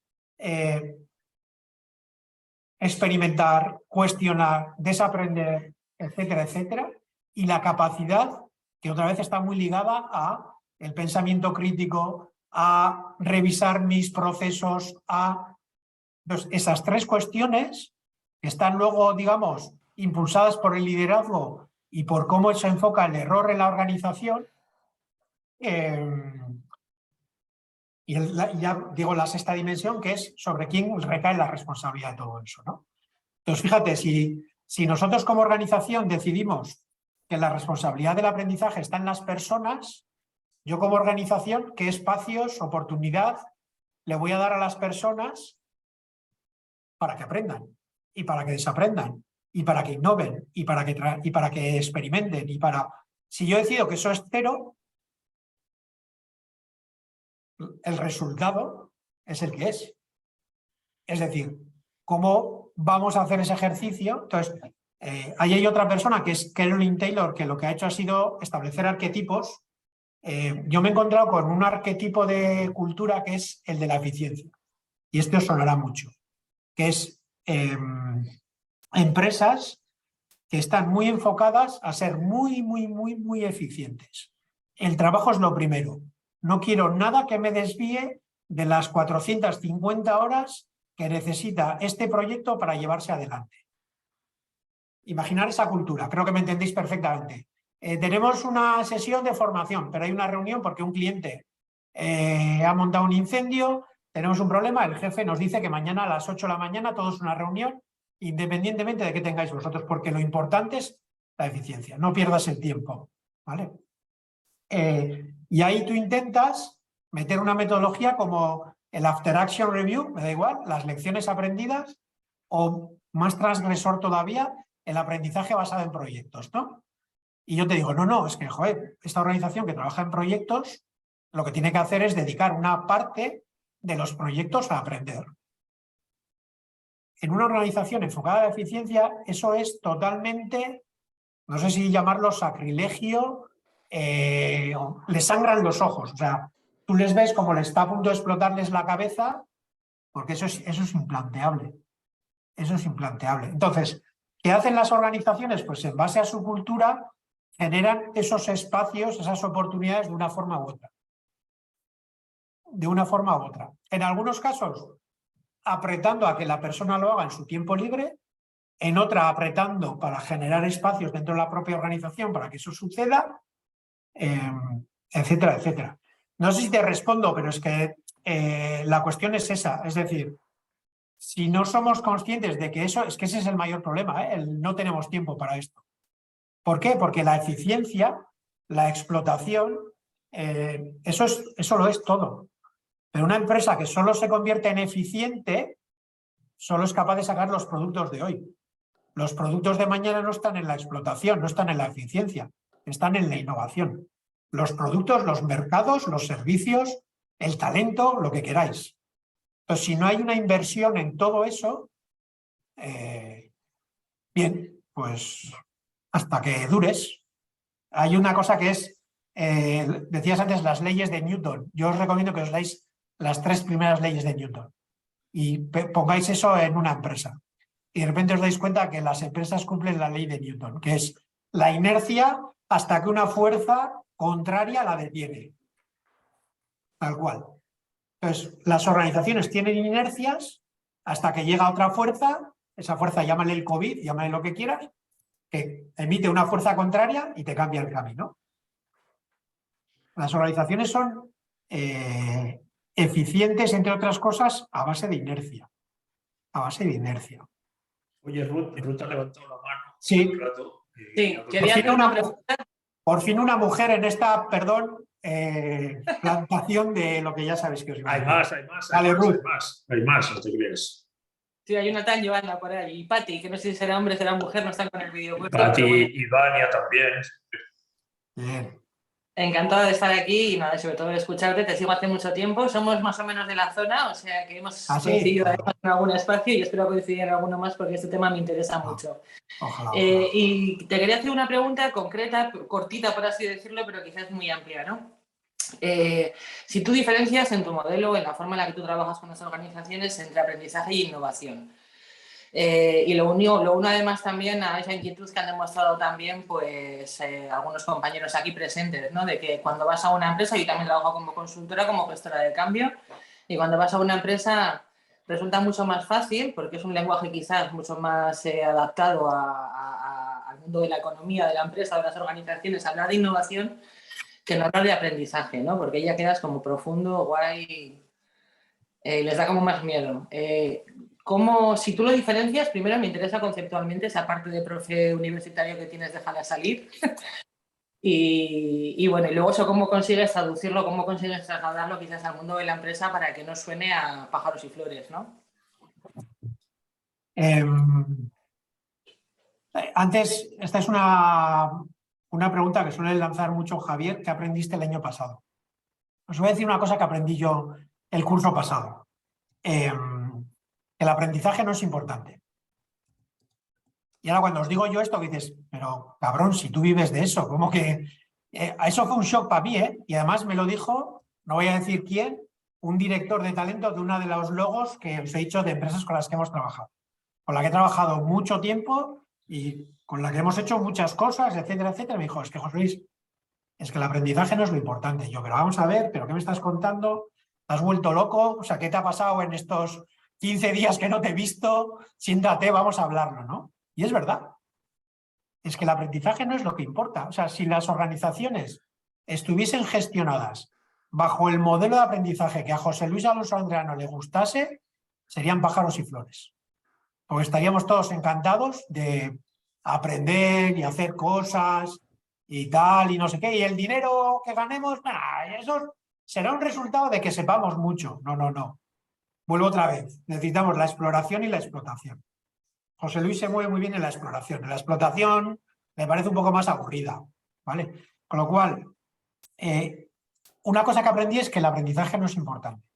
experimentar, cuestionar, desaprender, etcétera, etcétera. Y la capacidad, que otra vez está muy ligada a el pensamiento crítico, a revisar mis procesos, a... Entonces, esas 3 cuestiones que están luego, digamos, impulsadas por el liderazgo y por cómo se enfoca el error en la organización, y ya digo la 6ª dimensión, que es sobre quién recae la responsabilidad de todo eso, ¿no? Entonces, fíjate, si nosotros como organización decidimos que la responsabilidad del aprendizaje está en las personas, yo como organización, ¿qué espacios, oportunidad le voy a dar a las personas para que aprendan y para que desaprendan y para que innoven y para que experimenten y para... Si yo decido que eso es 0, el resultado es el que es. Es decir, ¿cómo vamos a hacer ese ejercicio? Entonces, ahí hay otra persona que es Carolyn Taylor, que lo que ha hecho ha sido establecer arquetipos. Yo me he encontrado con un arquetipo de cultura que es el de la eficiencia. Y este os sonará mucho. Que es empresas que están muy enfocadas a ser muy eficientes. El trabajo es lo primero. No quiero nada que me desvíe de las 450 horas que necesita este proyecto para llevarse adelante. Imaginar esa cultura, creo que me entendéis perfectamente. Tenemos una sesión de formación, pero hay una reunión porque un cliente ha montado un incendio, tenemos un problema, el jefe nos dice que mañana a las 8 de la mañana todos una reunión, independientemente de qué tengáis vosotros, porque lo importante es la eficiencia, no pierdas el tiempo, ¿vale? Y ahí tú intentas meter una metodología como el After Action Review, me da igual, las lecciones aprendidas, o más transgresor todavía, el aprendizaje basado en proyectos, ¿no? Y yo te digo, no, es que, joder, esta organización que trabaja en proyectos, lo que tiene que hacer es dedicar una parte de los proyectos a aprender. En una organización enfocada a la eficiencia, eso es totalmente, no sé si llamarlo sacrilegio, les sangran los ojos. O sea, tú les ves como les está a punto de explotarles la cabeza, porque eso es implanteable. Eso es implanteable. Entonces, ¿qué hacen las organizaciones? Pues en base a su cultura generan esos espacios, esas oportunidades de una forma u otra. De una forma u otra. En algunos casos, apretando a que la persona lo haga en su tiempo libre, en otra apretando para generar espacios dentro de la propia organización para que eso suceda, etcétera, etcétera. No sé si te respondo, pero es que la cuestión es esa. Es decir, si no somos conscientes de que eso, es que ese es el mayor problema, no tenemos tiempo para esto. ¿Por qué? Porque la eficiencia, la explotación, eso lo es todo. Pero una empresa que solo se convierte en eficiente, solo es capaz de sacar los productos de hoy. Los productos de mañana no están en la explotación, no están en la eficiencia, están en la innovación. Los productos, los mercados, los servicios, el talento, lo que queráis. Entonces, si no hay una inversión en todo eso, bien, pues hasta que dures. Hay una cosa que es, decías antes, las leyes de Newton. Yo os recomiendo que os leáis las 3 primeras leyes de Newton y pongáis eso en una empresa. Y de repente os dais cuenta que las empresas cumplen la ley de Newton, que es la inercia hasta que una fuerza contraria la detiene. Tal cual. Entonces, las organizaciones tienen inercias hasta que llega otra fuerza, esa fuerza llámale el COVID, llámale lo que quieras, que emite una fuerza contraria y te cambia el camino. Las organizaciones son eficientes, entre otras cosas, a base de inercia. A base de inercia. Oye, Ruth ha levantado la mano. Sí. Un rato, Sí, quería hacer una pregunta. Por fin una mujer en esta, plantación de lo que ya sabéis que os iba a decir. Hay más, Dale, Ruth. hay más, no te crees. Sí, hay una tal Joana por ahí. Y Pati, que no sé si será hombre o será mujer, no están con el vídeo. Pati y Vania también. Bien. Encantada de estar aquí y nada, sobre todo de escucharte. Te sigo hace mucho tiempo. Somos más o menos de la zona, o sea que hemos coincidido en algún espacio y espero coincidir en alguno más porque este tema me interesa mucho. Ojalá. Y te quería hacer una pregunta concreta, cortita por así decirlo, pero quizás muy amplia, ¿no? Si tú diferencias en tu modelo, en la forma en la que tú trabajas con las organizaciones entre aprendizaje e innovación. Y lo uno además también a esa inquietud que han demostrado también pues algunos compañeros aquí presentes, ¿no? De que cuando vas a una empresa, yo también trabajo como consultora, como gestora de cambio, y cuando vas a una empresa resulta mucho más fácil porque es un lenguaje quizás mucho más adaptado al mundo de la economía, de la empresa, de las organizaciones, hablar de innovación que no hablar de aprendizaje, ¿no? Porque ya quedas como profundo, guay, les da como más miedo. Si tú lo diferencias, primero me interesa conceptualmente esa parte de profe universitario que tienes, déjala salir. y bueno, y luego eso cómo consigues traducirlo, cómo consigues trasladarlo quizás al mundo de la empresa para que no suene a pájaros y flores, ¿no? Antes, esta es una pregunta que suele lanzar mucho Javier, ¿qué aprendiste el año pasado? Os voy a decir una cosa que aprendí yo el curso pasado. El aprendizaje no es importante. Y ahora cuando os digo yo esto, que dices, pero cabrón, si tú vives de eso, ¿cómo que...? Eso fue un shock para mí, ¿eh? Y además me lo dijo, no voy a decir quién, un director de talento de una de los logos que os he dicho de empresas con las que hemos trabajado. Con la que he trabajado mucho tiempo y con la que hemos hecho muchas cosas, etcétera, etcétera. Me dijo, es que José Luis, es que el aprendizaje no es lo importante. Yo, pero vamos a ver, ¿pero qué me estás contando? ¿Te has vuelto loco? O sea, ¿qué te ha pasado en estos 15 días que no te he visto? Siéntate, vamos a hablarlo, ¿no? Y es verdad. Es que el aprendizaje no es lo que importa. O sea, si las organizaciones estuviesen gestionadas bajo el modelo de aprendizaje que a José Luis Alonso Andreano le gustase, serían pájaros y flores. Porque estaríamos todos encantados de aprender y hacer cosas y tal, y no sé qué. Y el dinero que ganemos, eso será un resultado de que sepamos mucho. No, no, no. Vuelvo otra vez. Necesitamos la exploración y la explotación. José Luis se mueve muy bien en la exploración. En la explotación me parece un poco más aburrida, ¿vale? Con lo cual, una cosa que aprendí es que el aprendizaje no es importante.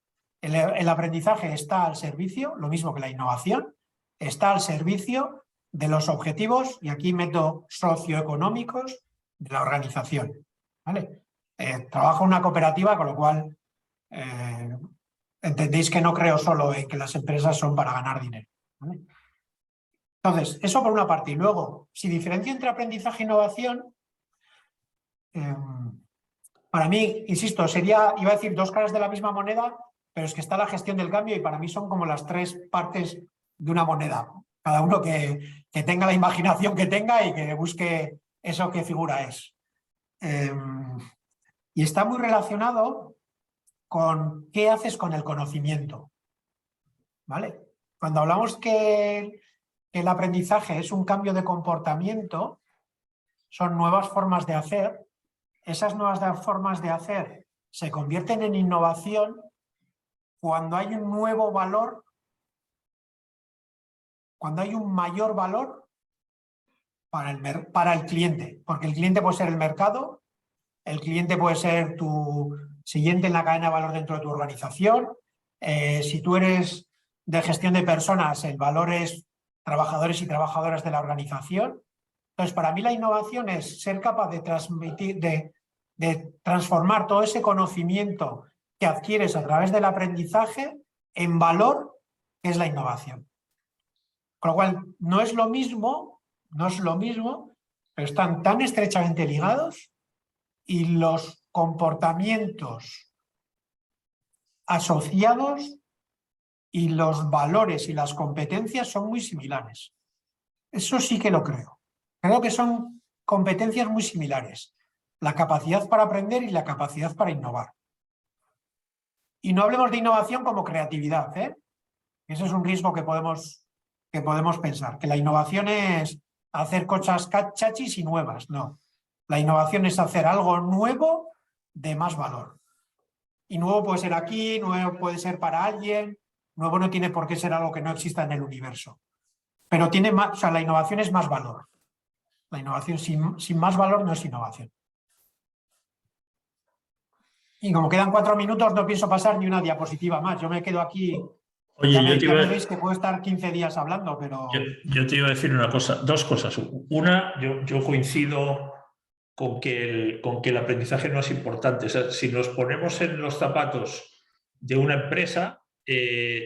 El aprendizaje está al servicio, lo mismo que la innovación, está al servicio de los objetivos, y aquí meto socioeconómicos, de la organización, ¿vale? Trabajo en una cooperativa, con lo cual entendéis que no creo solo en que las empresas son para ganar dinero, ¿vale? Entonces, eso por una parte. Y luego, si diferencio entre aprendizaje e innovación, para mí, insisto, iba a decir 2 caras de la misma moneda, pero es que está la gestión del cambio y para mí son como las 3 partes de una moneda. Cada uno que tenga la imaginación que tenga y que busque eso que figura es. Y está muy relacionado con qué haces con el conocimiento, ¿vale? Cuando hablamos que el aprendizaje es un cambio de comportamiento, son nuevas formas de hacer. Esas nuevas formas de hacer se convierten en innovación cuando hay un nuevo valor, cuando hay un mayor valor para el cliente, porque el cliente puede ser el mercado, el cliente puede ser tu siguiente en la cadena de valor dentro de tu organización. Si tú eres de gestión de personas, el valor es trabajadores y trabajadoras de la organización. Entonces, para mí la innovación es ser capaz de transmitir, de transformar todo ese conocimiento que adquieres a través del aprendizaje en valor, que es la innovación. Con lo cual, no es lo mismo, pero están tan estrechamente ligados y los comportamientos asociados y los valores y las competencias son muy similares. Eso sí que lo creo. Creo que son competencias muy similares. La capacidad para aprender y la capacidad para innovar. Y no hablemos de innovación como creatividad, ¿eh? Ese es un riesgo que podemos pensar, que la innovación es hacer cosas chachis y nuevas. No. La innovación es hacer algo nuevo de más valor. Y nuevo puede ser aquí, nuevo puede ser para alguien, nuevo no tiene por qué ser algo que no exista en el universo. Pero tiene más, o sea, la innovación es más valor. La innovación sin más valor no es innovación. Y como quedan 4 minutos, no pienso pasar ni una diapositiva más. Yo me quedo aquí. Oye, ya me veis que puedo estar 15 días hablando, pero... Yo te iba a decir una cosa, 2 cosas. Una, yo coincido con que el aprendizaje no es importante. O sea, si nos ponemos en los zapatos de una empresa,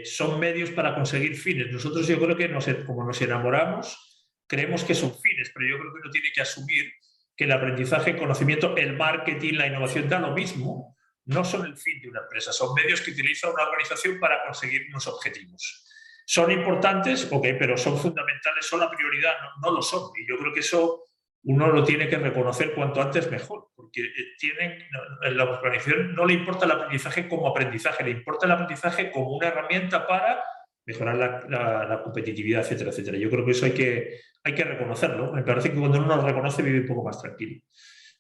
son medios para conseguir fines. Nosotros yo creo que como nos enamoramos, creemos que son fines, pero yo creo que uno tiene que asumir que el aprendizaje, el conocimiento, el marketing, la innovación da lo mismo. No son el fin de una empresa, son medios que utiliza una organización para conseguir unos objetivos. ¿Son importantes? Ok, pero son fundamentales, son la prioridad, no lo son. Y yo creo que eso uno lo tiene que reconocer cuanto antes mejor, porque en la organización no le importa el aprendizaje como aprendizaje, le importa el aprendizaje como una herramienta para mejorar la competitividad, etcétera, etcétera. Yo creo que eso hay que reconocerlo. Me parece que cuando uno lo reconoce vive un poco más tranquilo.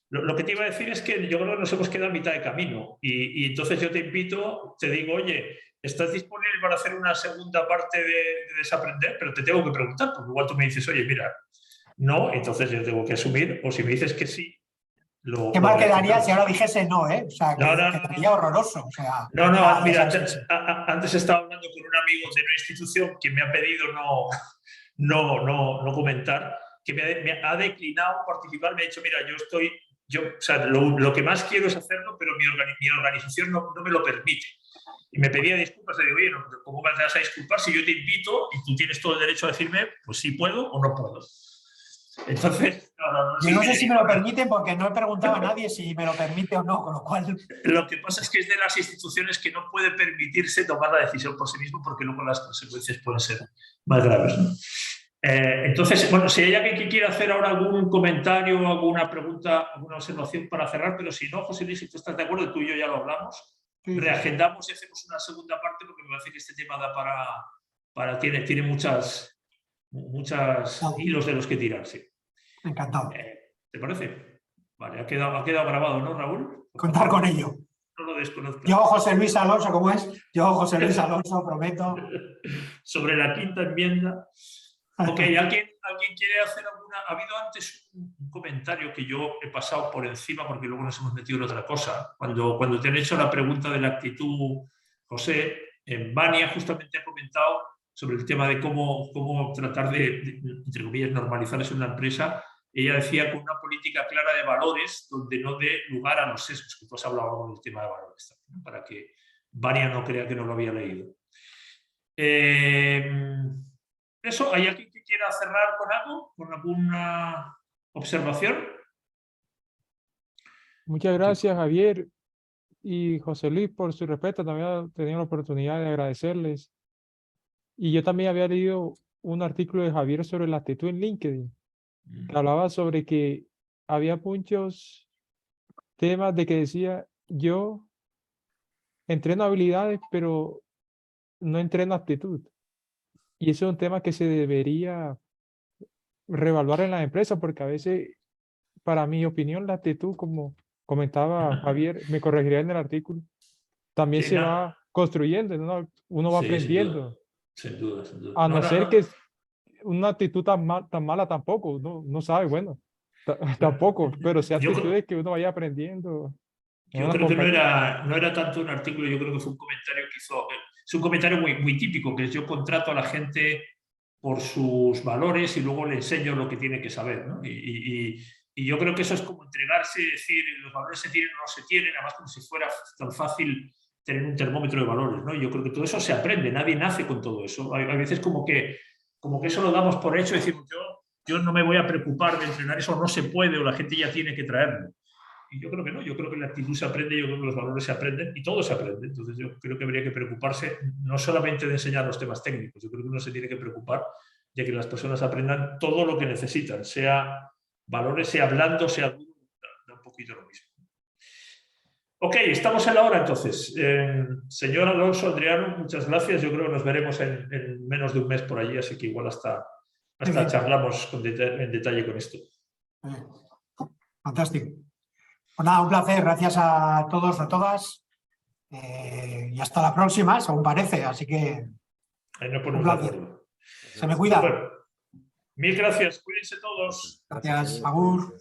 Lo que te iba a decir es que yo creo que nos hemos quedado a mitad de camino y entonces yo te invito, te digo, oye, ¿estás disponible para hacer una segunda parte de desaprender? Pero te tengo que preguntar, porque igual tú me dices, oye, mira, no, entonces yo tengo que asumir, o si me dices que sí, ¿Qué mal quedaría si ahora dijese no, eh? O sea, quedaría horroroso. O sea, mira, antes estaba hablando con un amigo de una institución que me ha pedido no comentar, que me ha declinado participar, me ha dicho, mira, o sea, lo que más quiero es hacerlo, pero mi organización no me lo permite. Y me pedía disculpas, le digo, oye, ¿cómo me vas a disculpar si yo te invito y tú tienes todo el derecho a decirme, pues sí puedo o no puedo? Entonces, no sé si me lo permiten porque no he preguntado a nadie si me lo permite o no, con lo cual... Lo que pasa es que es de las instituciones que no puede permitirse tomar la decisión por sí mismo porque luego las consecuencias pueden ser más graves, ¿no? Entonces, bueno, si hay alguien que quiera hacer ahora algún comentario, alguna pregunta, alguna observación para cerrar, pero si no, José Luis, si tú estás de acuerdo, tú y yo ya lo hablamos, reagendamos y hacemos una segunda parte porque me parece que este tema da tiene muchas hilos de los que tirar, sí. Encantado. ¿Te parece? Vale, ha quedado grabado, ¿no, Raúl? Contar con ello. No lo desconozco. Yo, José Luis Alonso, ¿cómo es? Yo, José Luis Alonso, prometo. Sobre la 5ª enmienda. Ok, ¿alguien quiere hacer alguna? Ha habido antes un comentario que yo he pasado por encima porque luego nos hemos metido en otra cosa. Cuando te han hecho la pregunta de la actitud, José, Vania justamente ha comentado sobre el tema de cómo tratar de, entre comillas, normalizar eso en una empresa. Ella decía con una política clara de valores donde no dé lugar a los sesgos, que tú has hablado algo del tema de valores también, ¿no? Para que Vania no crea que no lo había leído. Eso, ¿hay alguien que quiera cerrar con algo? ¿Con alguna observación? Muchas gracias, Javier y José Luis, por su respeto. También he tenido la oportunidad de agradecerles. Y yo también había leído un artículo de Javier sobre la actitud en LinkedIn, que hablaba sobre que había muchos temas de que decía, yo entreno habilidades, pero no entreno actitud. Y eso es un tema que se debería reevaluar en las empresas, porque a veces, para mi opinión, la actitud, como comentaba Javier, me corregiría en el artículo, también se va construyendo, uno va Sí, aprendiendo. sin duda, sin duda. A no ser que una actitud tan mala tampoco, uno no sabe, bueno, tampoco, pero si actitudes que uno vaya aprendiendo. Yo creo que no era tanto un artículo, yo creo que fue un comentario que hizo, es un comentario muy típico, que es: yo contrato a la gente por sus valores y luego le enseño lo que tiene que saber, ¿no? Y yo creo que eso es como entregarse y decir, los valores se tienen o no se tienen, además como si fuera tan fácil tener un termómetro de valores, ¿no? Yo creo que todo eso se aprende, nadie nace con todo eso. Hay veces como que eso lo damos por hecho, decimos, yo no me voy a preocupar de entrenar eso, no se puede, o la gente ya tiene que traerlo. Y yo creo que no, yo creo que la actitud se aprende, yo creo que los valores se aprenden y todo se aprende. Entonces yo creo que habría que preocuparse no solamente de enseñar los temas técnicos, yo creo que uno se tiene que preocupar de que las personas aprendan todo lo que necesitan, sea valores, sea blando, sea duro, da un poquito lo mismo. Ok, estamos en la hora entonces. Señor Alonso, Adriano, muchas gracias. Yo creo que nos veremos en menos de un mes por allí, así que igual hasta charlamos en detalle con esto. Fantástico. Pues nada, un placer. Gracias a todos, a todas. Y hasta la próxima, según parece. Así que ahí nos ponemos un placer. Se me cuida. Bueno, mil gracias. Cuídense todos. Gracias. Agur.